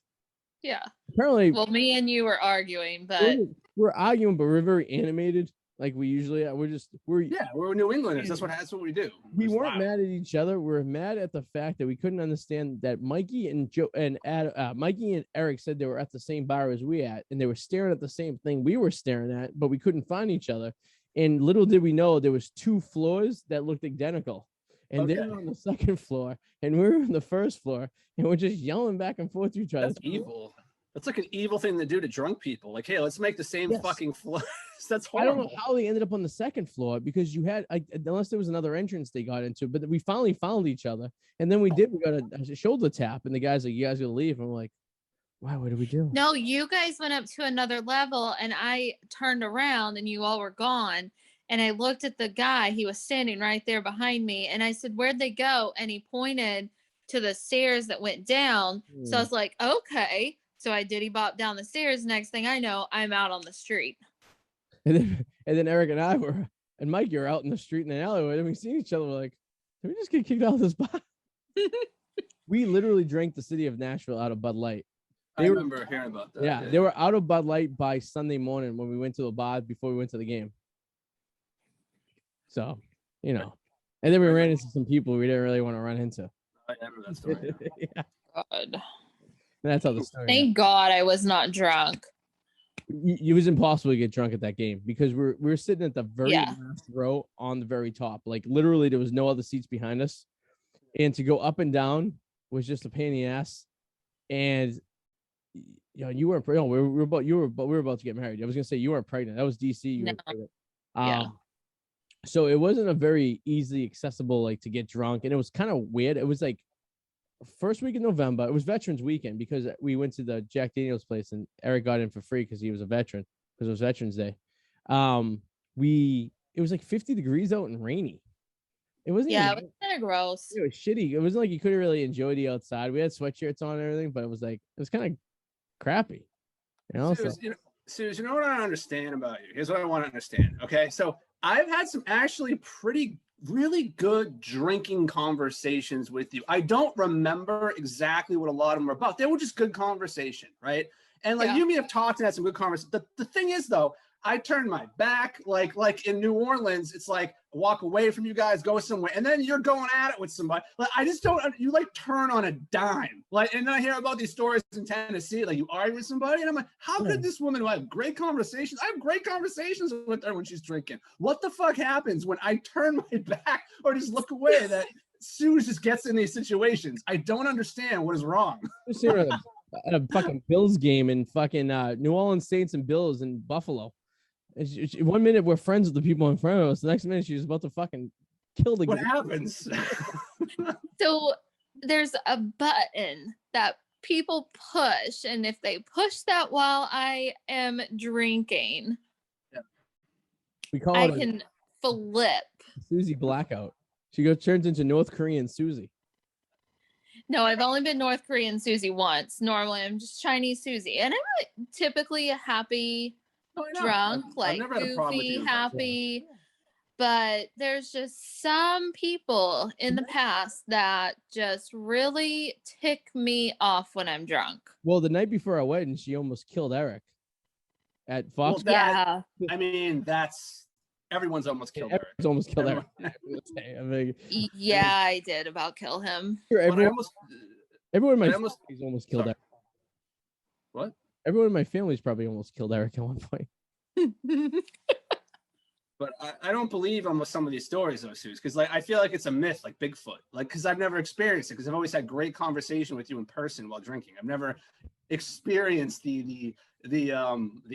Yeah. Apparently, Well, me and you were arguing, but we're arguing, but we're very animated, like we usually are. We're New Englanders. That's what we do. We weren't mad at each other. We're mad at the fact that we couldn't understand that Mikey and Mikey and Eric said they were at the same bar as we at, and they were staring at the same thing we were staring at, but we couldn't find each other. And little did we know there was 2 floors that looked identical. And they were on the second floor, and we were on the first floor, and we're just yelling back and forth to each other. That's evil. That's like an evil thing to do to drunk people. Like, hey, let's make the same fucking floor. That's horrible. I don't know how they ended up on the second floor because you had, unless there was another entrance they got into, but we finally found each other. And then we got a shoulder tap, and the guy's like, "You guys gotta leave." And I'm like, "Wow, what do we do?" no, you guys went up to another level, and I turned around, and you all were gone. And I looked at the guy, he was standing right there behind me. And I said, "Where'd they go?" And he pointed to the stairs that went down. So I was like, okay. So I diddy-bop down the stairs. Next thing I know, I'm out on the street. And then Eric and I and Mike, you're out in the street in the alleyway. And we see each other, we're like, "Did we just get kicked out of this bar?" We literally drank the city of Nashville out of Bud Light. I remember hearing about that. Yeah, they were out of Bud Light by Sunday morning when we went to the bar before we went to the game. So, and then we ran into some people we didn't really want to run into. I remember that story. Yeah. God. That's how the story. Thank God I was not drunk. It was impossible to get drunk at that game because we're sitting at the very last row on the very top. Like literally, there was no other seats behind us, and to go up and down was just a pain in the ass. And you weren't pregnant. We were about to get married. I was gonna say you weren't pregnant. That was DC. You were pregnant. Yeah. So it wasn't a very easily accessible, like, to get drunk. And it was kind of weird. It was like first week in November. It was Veterans Weekend because we went to the Jack Daniels place and Eric got in for free because he was a veteran because it was Veterans Day. It was like 50 degrees out and rainy. It wasn't. Yeah, it was kind of gross. It was shitty. It wasn't like you couldn't really enjoy the outside. We had sweatshirts on and everything, but it was kind of crappy. Suze, you know what I don't understand about you? Here's what I want to understand. Okay. So I've had some actually really good drinking conversations with you. I don't remember exactly what a lot of them were about. They were just good conversation, right? And like you and me have talked and had some good conversation. The thing is, though, I turned my back, like in New Orleans, it's like walk away from you guys, go somewhere, and then you're going at it with somebody. Like I just don't. You like turn on a dime, like. And then I hear about these stories in Tennessee, like you argue with somebody, and I'm like, how could this woman who have great conversations? I have great conversations with her when she's drinking. What the fuck happens when I turn my back or just look away? That Sue just gets in these situations. I don't understand what is wrong. At a fucking Bills game in fucking New Orleans Saints and Bills in Buffalo. 1 minute we're friends with the people in front of us. The next minute she's about to fucking kill the. What happens? So there's a button that people push, and if they push that while I am drinking, we call I it can flip. Suzi blackout. She turns into North Korean Suzi. No, I've only been North Korean Susie once. Normally I'm just Chinese Susie, and I'm typically a happy drunk, like goofy, happy. But there's just some people in the past that just really tick me off when I'm drunk. Well, the night before our wedding, she almost killed Eric at Fox. Well, I mean, everyone's almost killed Eric. Everyone's almost killed Eric. Yeah, I did about kill him. Everyone in my family's almost killed Eric. What? Everyone in my family's probably almost killed Eric at one point. But I don't believe almost some of these stories, though, Suze, because like I feel like it's a myth, like Bigfoot, like because I've never experienced it, because I've always had great conversation with you in person while drinking. I've never experienced the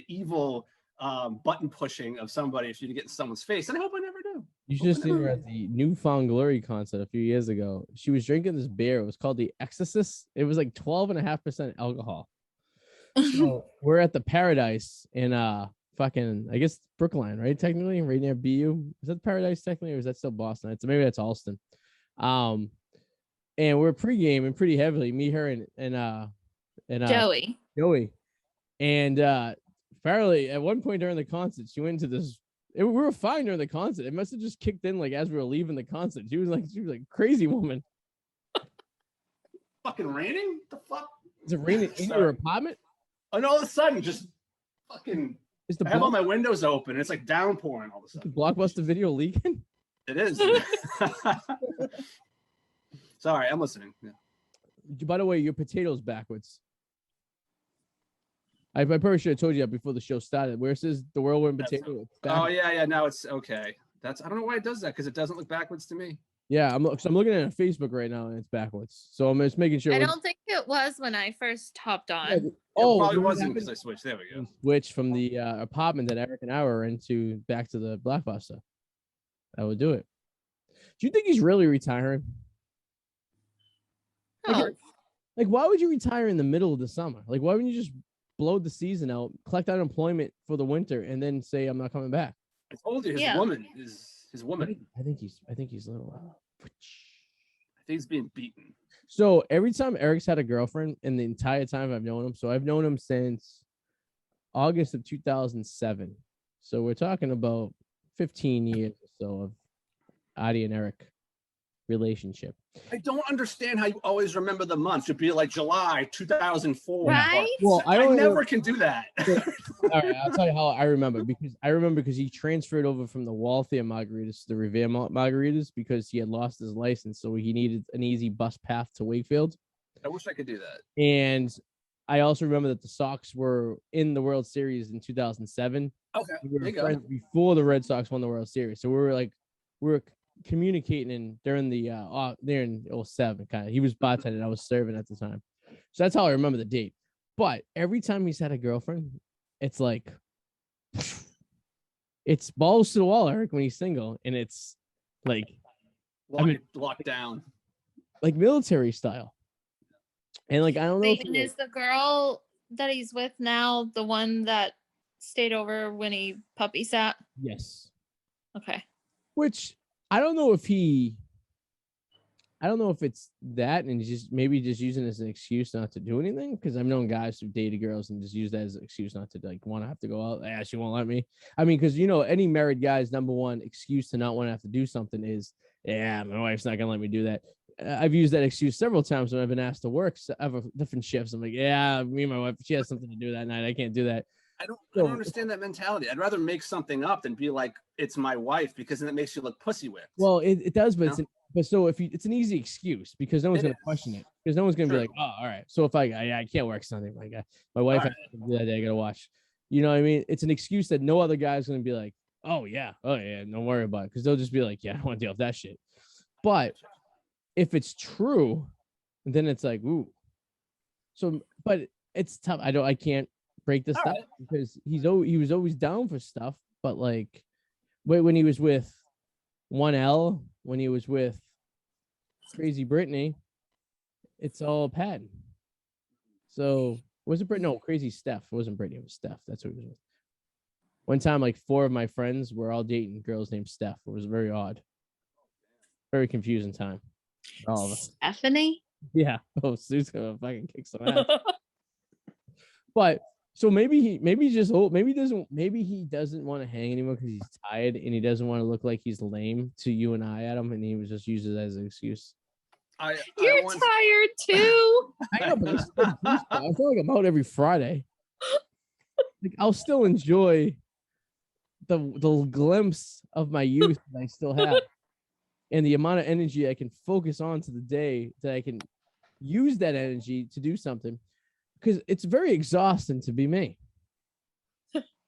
evil button pushing of somebody for you to get in someone's face, and I hope I never do. You should have seen her at the Newfound Glory concert a few years ago. She was drinking this beer. It was called the Exorcist. It was like 12.5% alcohol. So we're at the Paradise in fucking, I guess, Brookline, right? Technically, right near BU. Is that Paradise technically, or is that still Boston? It's maybe that's Alston. And we're pre-gaming pretty heavily. Me, her, and Joey. And apparently at one point during the concert, she went into this. We were fine during the concert. It must have just kicked in like as we were leaving the concert. She was like crazy woman. Fucking raining? What the fuck? Is it raining in your apartment? And all of a sudden, just fucking. I have all my windows open. It's like downpouring all of a sudden. Blockbuster Video leaking? It is. Sorry, I'm listening. Yeah. By the way, your potatoes backwards. I probably should have told you that before the show started. Where it says the whirlwind potato. Oh yeah. Now it's okay. I don't know why it does that because it doesn't look backwards to me. Yeah, I'm looking at it on Facebook right now and it's backwards. So I'm just making sure. I don't think it was when I first hopped on. Yeah, it probably wasn't because I switched. There we go. Switch from the apartment that Eric and I were into back to the Blockbuster. I would do it. Do you think he's really retiring? Oh. Like, why would you retire in the middle of the summer? Like, why wouldn't you just blow the season out, collect unemployment for the winter, and then say I'm not coming back? I told you his woman is his woman. I think he's a little. I think he's being beaten. So every time Eric's had a girlfriend, and the entire time I've known him, so I've known him since August of 2007. So we're talking about 15 years or so of Arty and Eric relationship. I don't understand how you always remember the months. It'd be like July 2004. Right? Well, I never can do that. All right, I'll tell you how I remember because he transferred over from the Walthier margaritas to the Revere margaritas because he had lost his license, so he needed an easy bus path to Wakefield. I wish I could do that. And I also remember that the Sox were in the World Series in 2007. Okay, we were friends before the Red Sox won the World Series, so we were communicating during the there in 07 kind of. He was bartending, I was serving at the time, so that's how I remember the date. But every time he's had a girlfriend, it's like it's balls to the wall, Eric, when he's single, and it's like locked down, like military style. And like I don't know. Is the girl that he's with now the one that stayed over when he puppy sat? Yes. Okay. Which I don't know if it's that and he's just using it as an excuse not to do anything, because I've known guys who dated girls and just use that as an excuse not to like want to have to go out. Yeah, she won't let me. I mean, because any married guy's number one excuse to not want to have to do something is, yeah, my wife's not gonna let me do that. I've used that excuse several times when I've been asked to work different shifts. I'm like, yeah, me and my wife, she has something to do that night. I can't do that. I don't understand that mentality. I'd rather make something up than be like, it's my wife, because then it makes you look pussy whipped. Well, it does, but so if it's an easy excuse because no one's going to question it, because no one's going to be like, oh, all right. So if I can't work Sunday, my wife has to do that day, I got to watch. You know what I mean? It's an excuse that no other guy's going to be like, oh yeah, don't worry about it, because they'll just be like, yeah, I don't want to deal with that shit. But if it's true, then it's like, ooh. So, but it's tough. I can't break this stuff because he was always down for stuff, but like when he was with 1L, when he was with Crazy Brittany, it's all Patton. So was it Brittany? No, Crazy Steph. It wasn't Brittany, it was Steph. That's what he was with. One time, like 4 of my friends were all dating girls named Steph. It was very odd. Very confusing time. All of us. Stephanie? Yeah. Oh, Sue's gonna fucking kick some ass. But so maybe he just old. Maybe he doesn't want to hang anymore because he's tired and he doesn't want to look like he's lame to you and I, Adam, and he was just used it as an excuse. You're tired too. I know, but I feel like I'm out every Friday. Like I'll still enjoy the glimpse of my youth that I still have, and the amount of energy I can focus on to the day that I can use that energy to do something. Because it's very exhausting to be me.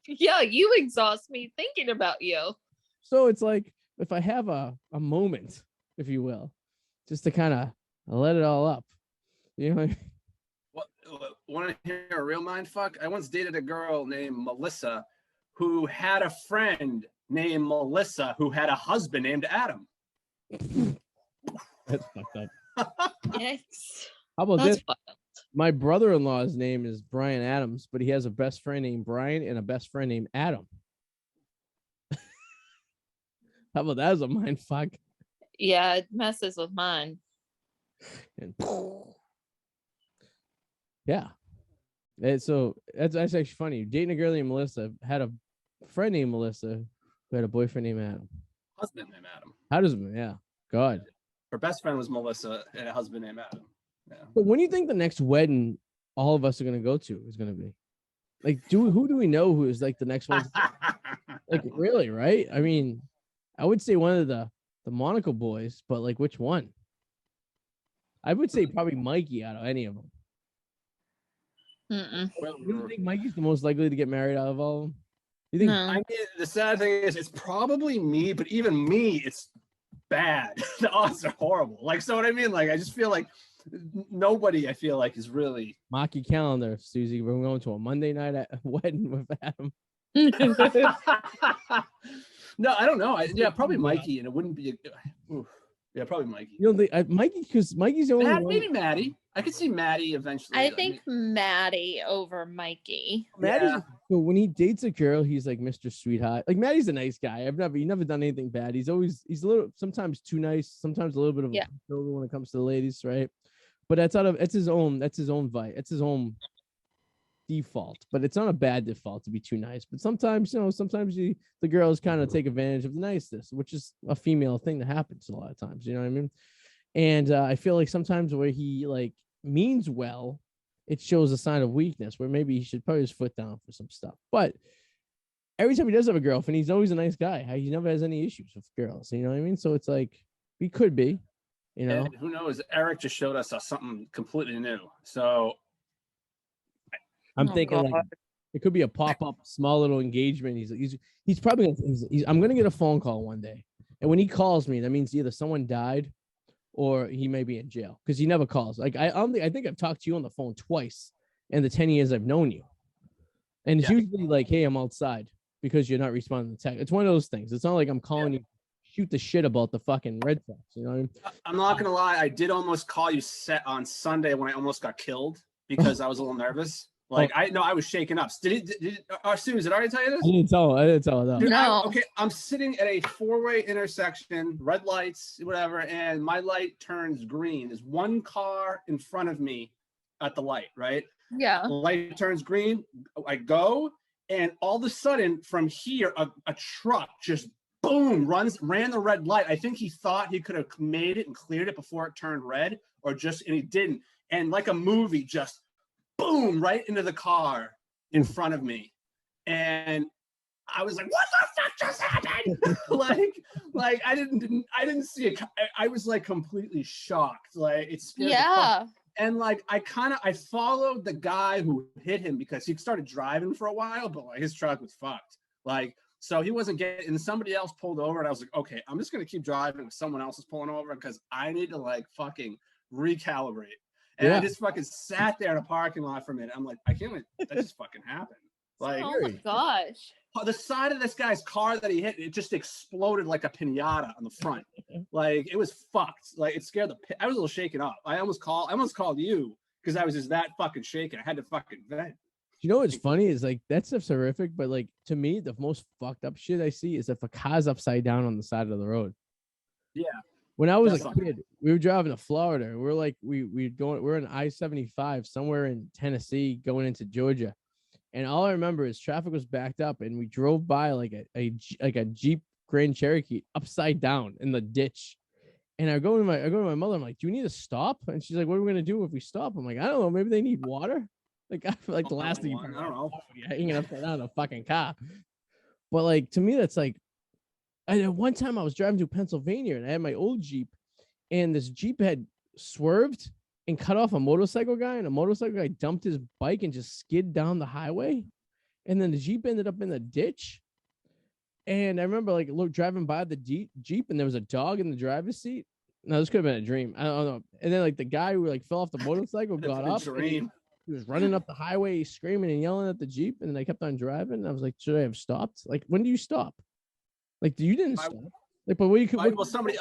Yeah, you exhaust me thinking about you. So it's like if I have a moment, if you will, just to kind of let it all up. You know what I mean? Want to hear a real mind fuck? I once dated a girl named Melissa who had a friend named Melissa who had a husband named Adam. That's fucked up. Yikes. How about That's this? wild. My brother-in-law's name is Brian Adams, but he has a best friend named Brian and a best friend named Adam. How about that as a mind fuck? Yeah, it messes with mine. And yeah. And so that's actually funny. Dating a girl named Melissa, had a friend named Melissa who had a boyfriend named Adam. Husband named Adam. How does yeah. God. Her best friend was Melissa and a husband named Adam. Yeah. But when do you think the next wedding all of us are gonna go to is gonna be? Like, who do we know who is like the next one? Like, really, right? I mean, I would say one of the Monaco boys, but like which one? I would say probably Mikey out of any of them. Mm-mm. You don't think Mikey's the most likely to get married out of all of them? You think? No. I mean, the sad thing is, it's probably me, but even me, it's bad. The odds are horrible. Like, so what I mean? Like, I just feel like nobody, I feel like, is really. Mark your calendar, Susie. We're going to a Monday night wedding with Adam. No, I don't know. Yeah, probably Mikey, and it wouldn't be. Yeah, probably Mikey. You don't think Mikey? Because Mikey's the only one. Maybe Maddie. I could see Maddie eventually. I think Maddie over Mikey. Maddie's, Yeah. so when he dates a girl, he's like Mr. Sweetheart. Like Maddie's a nice guy. He's never done anything bad. He's a little, sometimes too nice, sometimes a little bit of a pushover when it comes to the ladies, right? But it's his own vibe. It's his own default. But it's not a bad default to be too nice. But sometimes, the girls kind of take advantage of the niceness, which is a female thing that happens a lot of times. You know what I mean? And I feel like sometimes where he like means well, it shows a sign of weakness where maybe he should put his foot down for some stuff. But every time he does have a girlfriend, he's always a nice guy. He never has any issues with girls. You know what I mean? So it's like, he could be, And who knows? Eric just showed us something completely new. So I'm thinking like, it could be a pop-up small little engagement. He's probably I'm gonna get a phone call one day. And when he calls me, that means either someone died or he may be in jail because he never calls. Like I think I've talked to you on the phone twice in the 10 years I've known you. And it's usually like, hey, I'm outside because you're not responding to text. It's one of those things. It's not like I'm calling you shoot the shit about the fucking Red Sox. You know what I mean? I'm not gonna lie, I did almost call you set on Sunday when I almost got killed because I was a little nervous. Like I was shaking up. Suzi, did I already tell you this? I didn't tell her that. Dude, No. okay, I'm sitting at a four-way intersection, red lights, whatever, and my light turns green. There's one car in front of me at the light, right? Yeah. The light turns green. I go, and all of a sudden, from here, a truck just boom ran the red light. I think he thought he could have made it and cleared it before it turned red, and he didn't. And like a movie, just boom right into the car in front of me. And I was like, what the fuck just happened? like I didn't see it. I was like completely shocked. Like it scared the fuck. And like I followed the guy who hit him because he started driving for a while, but like his truck was fucked. Like, so he wasn't getting, and somebody else pulled over, and I was like, okay, I'm just gonna keep driving if someone else is pulling over because I need to like fucking recalibrate. And I just fucking sat there in a parking lot for a minute. I'm like, I can't believe that just fucking happened. Like, Oh my gosh. the side of this guy's car that he hit, it just exploded like a pinata on the front. Like, it was fucked. Like, it scared I was a little shaken up. I almost called you because I was just that fucking shaken. I had to fucking vent. You know what's funny is like that stuff's horrific, but like to me, the most fucked up shit I see is if a car's upside down on the side of the road. Yeah. When I was a kid, we were driving to Florida. We're like, we're in I-75 somewhere in Tennessee going into Georgia. And all I remember is traffic was backed up and we drove by like a Jeep Grand Cherokee upside down in the ditch. And I go to my mother, I'm like, do you need to stop? And she's like, what are we going to do if we stop? I'm like, I don't know. Maybe they need water. Like, I feel like the last thing I don't know. hanging upside down in a fucking car. But like, to me, that's like, and at one time I was driving through Pennsylvania and I had my old Jeep and this Jeep had swerved and cut off a motorcycle guy, and a motorcycle guy dumped his bike and just skid down the highway. And then the Jeep ended up in the ditch. And I remember like driving by the Jeep and there was a dog in the driver's seat. No, this could have been a dream. I don't know. And then like the guy who like fell off the motorcycle got up. He was running up the highway, screaming and yelling at the Jeep. And then I kept on driving. And I was like, should I have stopped? Like, when do you stop? Like you didn't I- stop. Like, but what you could.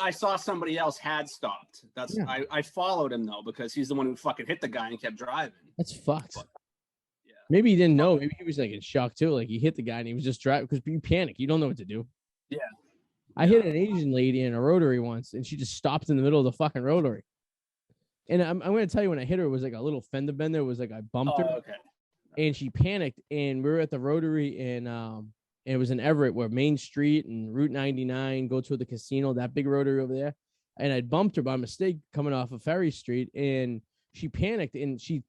I saw somebody else had stopped. That's Yeah. I followed him though because he's the one who fucking hit the guy and kept driving. That's fucked. But, yeah. Maybe he didn't know. Maybe he was like in shock too. Like he hit the guy and he was just driving because you panic. You don't know what to do. Yeah. I hit an Asian lady in a rotary once, and she just stopped in the middle of the fucking rotary. And I'm going to tell you, when I hit her, it was like a little fender bender. It was like I bumped her, Okay. and she panicked. And we were at the rotary, and it was in Everett, where Main Street and Route 99 go to the casino, that big rotary over there. And I bumped her by mistake coming off of Ferry Street, and she panicked, and she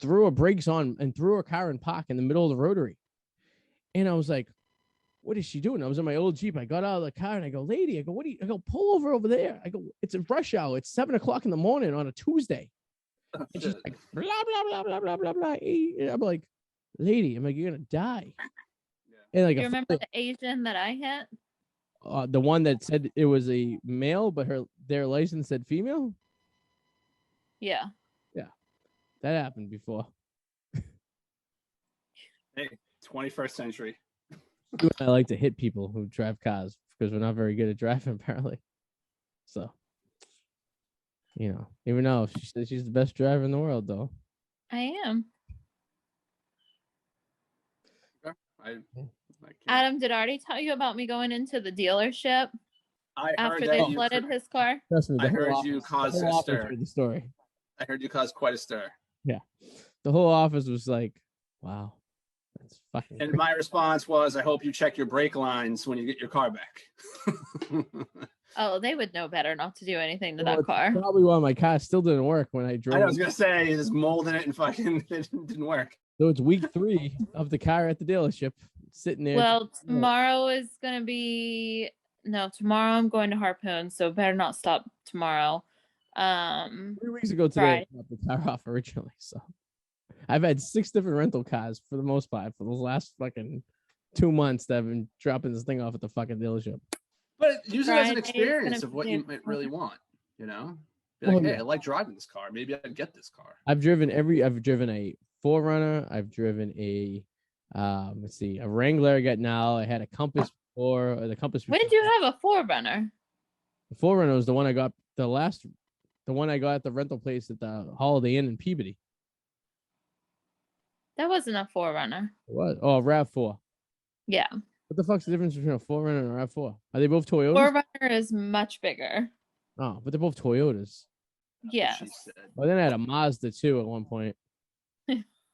threw her brakes on and threw her car in park in the middle of the rotary. And I was like, what is she doing? I was in my old Jeep. I got out of the car and I go, lady, I go, I go, pull over there. I go, it's a rush hour. It's 7:00 in the morning on a Tuesday. And she's like, blah, blah, blah, blah, blah, blah, blah. And I'm like, lady, I'm like, you're going to die. Yeah. And like, You remember the Asian that I hit? the one that said it was a male, but their license said female? Yeah. That happened before. Hey, 21st century. I like to hit people who drive cars because we're not very good at driving, apparently. So, even though she says she's the best driver in the world, though. I am. I can't. Adam, did Arty tell you about me going into the dealership I heard after that they you flooded his car? Trust me, I heard you caused a stir. heard the story. I heard you caused quite a stir. The whole office was like, wow, that's fucking And crazy. my response was, I hope you check your brake lines when you get your car back. Oh, they would know better not to do anything to Well, that it's car. Probably why my car still didn't work when I drove. I was going to say, just molding it and fucking it didn't work. So it's week 3 of the car at the dealership, sitting there. Well, tomorrow is going to be tomorrow I'm going to Harpoon, so better not stop tomorrow. 3 weeks ago today, I got the car off originally. So I've had 6 different rental cars for the most part for those last fucking 2 months that I've been dropping this thing off at the fucking dealership. But use it as an Friday's experience gonna of what be you different. might really want, Be like, Well, hey, yeah. I like driving this car. Maybe I'd get this car. I've driven a 4Runner. I've driven a a Wrangler I got now. I had a Compass before, or the Compass. When did you have a 4Runner? The 4Runner was the one I got the one I got at the rental place at the Holiday Inn in Peabody. That wasn't a 4Runner. What? Oh, RAV4. Yeah. What the fuck's the difference between a 4Runner and a RAV4? Are they both Toyotas? 4Runner is much bigger. Oh, but they're both Toyotas. Yes. She said. Well, then I had a Mazda too at one point.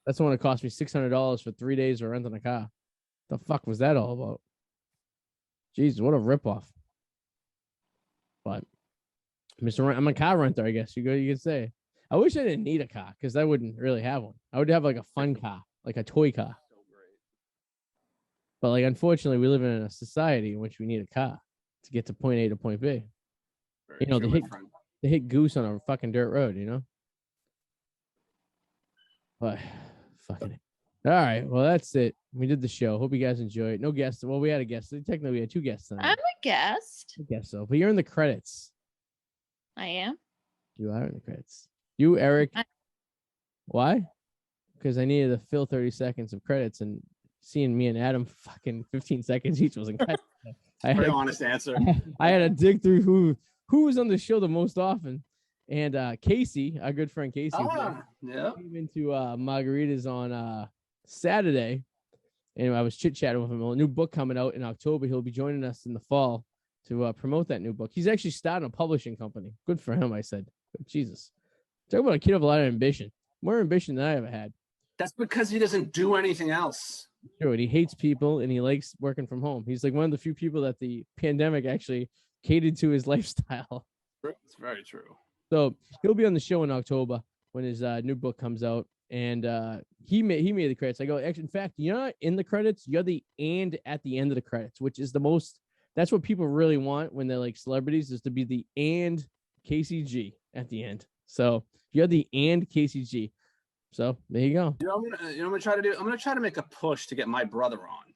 That's the one that cost me $600 for 3 days of renting a car. The fuck was that all about? Jesus, what a ripoff. But I'm a car renter, I guess you could say. I wish I didn't need a car because I wouldn't really have one. I would have like a fun car, like a toy car. So great. But like, unfortunately, we live in a society in which we need a car to get to point A to point B. Very The true, my hit, friend. the hit goose on a fucking dirt road, But fucking. All right, well that's it. We did the show. Hope you guys enjoyed it. No guests. Well, we had a guest. Technically, we had 2 guests tonight. I'm a guest. I guess so. But you're in the credits. I am. You are in the credits. You, Eric. Why? Because I needed to fill 30 seconds of credits, and seeing me and Adam fucking 15 seconds each was incredible. Very honest answer. I had to dig through who was on the show the most often. And Casey, our good friend Casey, Yeah. came into Margaritas on Saturday. And I was chit-chatting with him. A new book coming out in October. He'll be joining us in the fall to promote that new book. He's actually starting a publishing company. Good for him, I said. Jesus. Talk about a kid with a lot of ambition. More ambition than I ever had. That's because he doesn't do anything else. True, and he hates people and he likes working from home. He's like one of the few people that the pandemic actually catered to his lifestyle. It's very true. So he'll be on the show in October when his new book comes out. And he made the credits. I go, actually, in fact, you're not in the credits. You're the and at the end of the credits, which is the most. That's what people really want when they're like celebrities, is to be the and KCG at the end. So you're the and KCG. So there you go. What I'm gonna try to do? I'm gonna try to make a push to get my brother on.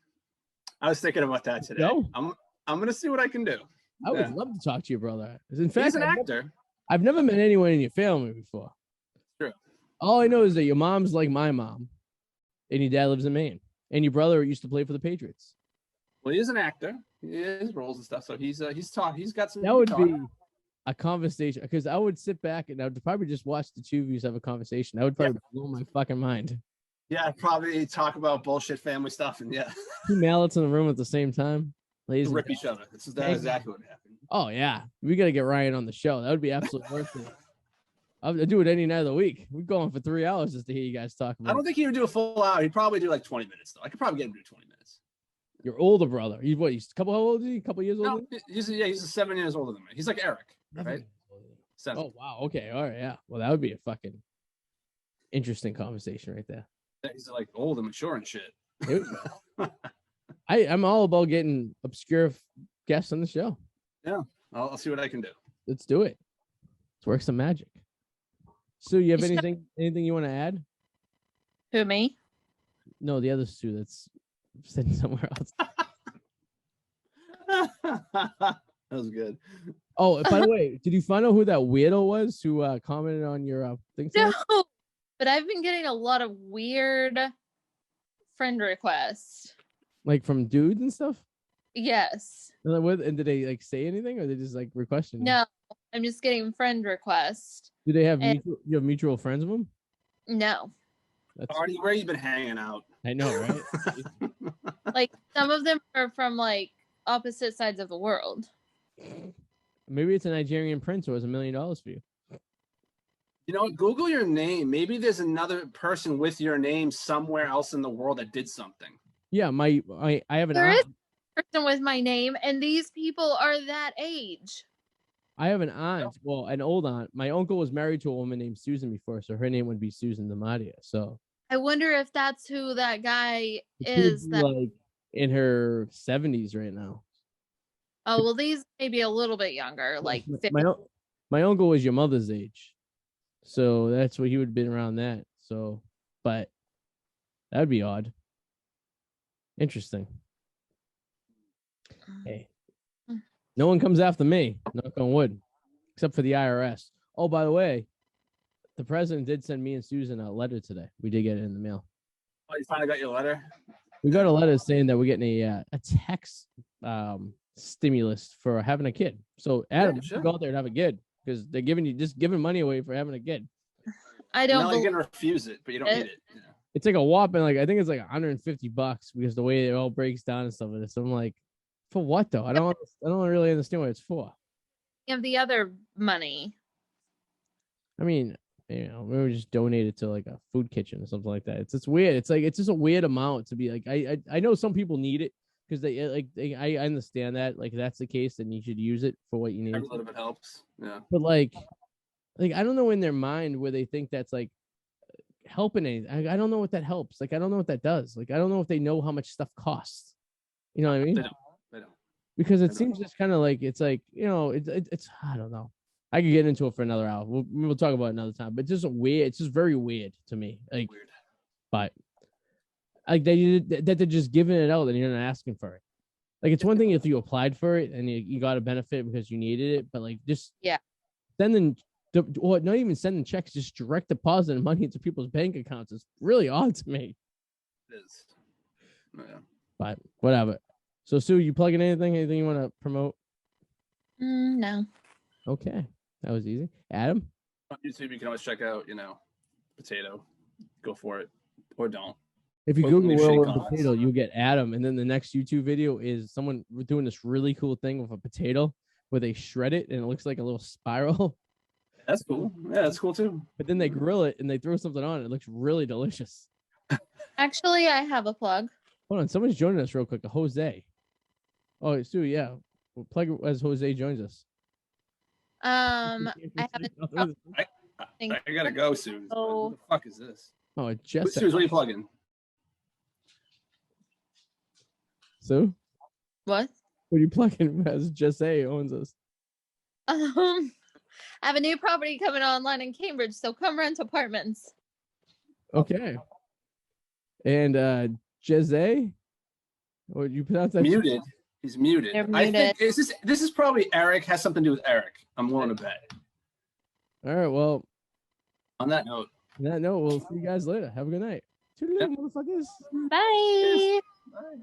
I was thinking about that today. No. I'm gonna see what I can do. I would love to talk to your brother. In fact, He's an actor. I've never met anyone in your family before. True. All I know is that your mom's like my mom, and your dad lives in Maine, and your brother used to play for the Patriots. Well, he is an actor. He has roles and stuff, so he's taught. He's got some. That would be a conversation because I would sit back and I would probably just watch the two of you have a conversation. That would probably blow my fucking mind. Yeah, probably talk about bullshit family stuff and yeah. Two mallets in the room at the same time. Ladies Rip each other. That's exactly what happened. Oh yeah, we gotta get Ryan on the show. That would be absolutely worth it. I'll do it any night of the week. We're going for 3 hours just to hear you guys talk about. I don't think he would do a full hour. He'd probably do like 20 minutes though. I could probably get him to do 20 minutes. Your older brother. He's what? He's how old is he? A couple years older? No, he's 7 years older than me. He's like Eric, right? 7. Oh wow. Okay. All right. Yeah. Well, that would be a fucking interesting conversation right there. He's like old and mature and shit. I'm all about getting obscure guests on the show. Yeah, I'll see what I can do. Let's do it. Let's work some magic. Sue, you have anything you want to add? Who, me? No, the other Sue that's sitting somewhere else. That was good. Oh, by the way, did you find out who that weirdo was who commented on your thing? No, but I've been getting a lot of weird friend requests. Like from dudes and stuff? Yes. And did they like say anything or they just like requesting? No, I'm just getting friend requests. Do they have you have mutual friends with them? No. Arty, where you been hanging out? I know, right? Like some of them are from like opposite sides of the world. Maybe it's a Nigerian prince who has $1 million for you. You know, Google your name. Maybe there's another person with your name somewhere else in the world that did something. Yeah, I have an There aunt. is a person with my name, and these people are that age. I have an aunt, well, an old aunt. My uncle was married to a woman named Susan before, so her name would be Susan Damadia. So I wonder if that's who that guy she is. would be, like in her 70s right now. Oh, well, these may be a little bit younger, like 50. My uncle was your mother's age, so that's what he would have been around that. So, but that would be odd. Interesting. Hey, no one comes after me, knock on wood, except for the IRS. Oh, by the way, the president did send me and Susan a letter today. We did get it in the mail. Oh, you finally got your letter? We got a letter saying that we're getting a tax stimulus for having a kid. So Adam, you should go out there and have a kid because they're giving money away for having a kid. I don't. No, you can refuse it, but you don't need it. Yeah. It's like a whopping, like I think it's like $150 because the way it all breaks down and stuff. So I'm like, for what though? I don't really understand what it's for. You have the other money. I mean, you know, we were just donated to like a food kitchen or something like that. It's weird. It's like it's just a weird amount to be like. I know some people need it because I understand that like if that's the case, then you should use it for what you need. Every little bit helps. Yeah. But like I don't know in their mind where they think that's like helping anything. I don't know what that helps. Like I don't know what that does. Like I don't know if they know how much stuff costs. You know what I mean? They don't. Because it seems just kind of like it's like, you know, it's I don't know. I could get into it for another hour. We'll talk about it another time. But it's just weird. It's just very weird to me. Like, weird. But like that they're just giving it out and you're not asking for it. Like it's one thing if you applied for it and you got a benefit because you needed it, but like just sending or not even sending checks, just direct depositing money into people's bank accounts is really odd to me. It is. Yeah. But whatever. So Sue, you plugging anything? Anything you want to promote? No. Okay, that was easy. Adam? On YouTube, you can always check out, Potato. Go for it, or don't. If you Google Whirlwind Potato, you get Adam, and then the next YouTube video is someone doing this really cool thing with a potato where they shred it and it looks like a little spiral. That's cool. Yeah, that's cool too. But then they grill it and they throw something on it. It looks really delicious. Actually, I have a plug. Hold on, someone's joining us real quick. A Jose. Oh, Sue, yeah. We'll plug as Jose joins us. I haven't. I gotta go, Suze. What the fuck is this? Oh, just Suze, what are you plugging? Sue? What? What are you plugging as Jesse owns us? I have a new property coming online in Cambridge, so come rent apartments. Okay. And Jesse? What you pronounce that? Muted. He's muted. I think this is probably Eric. Has something to do with Eric. I'm willing to bet. All right. Well, on that note, we'll see you guys later. Have a good night. Toodaloo, motherfuckers. Bye. Bye.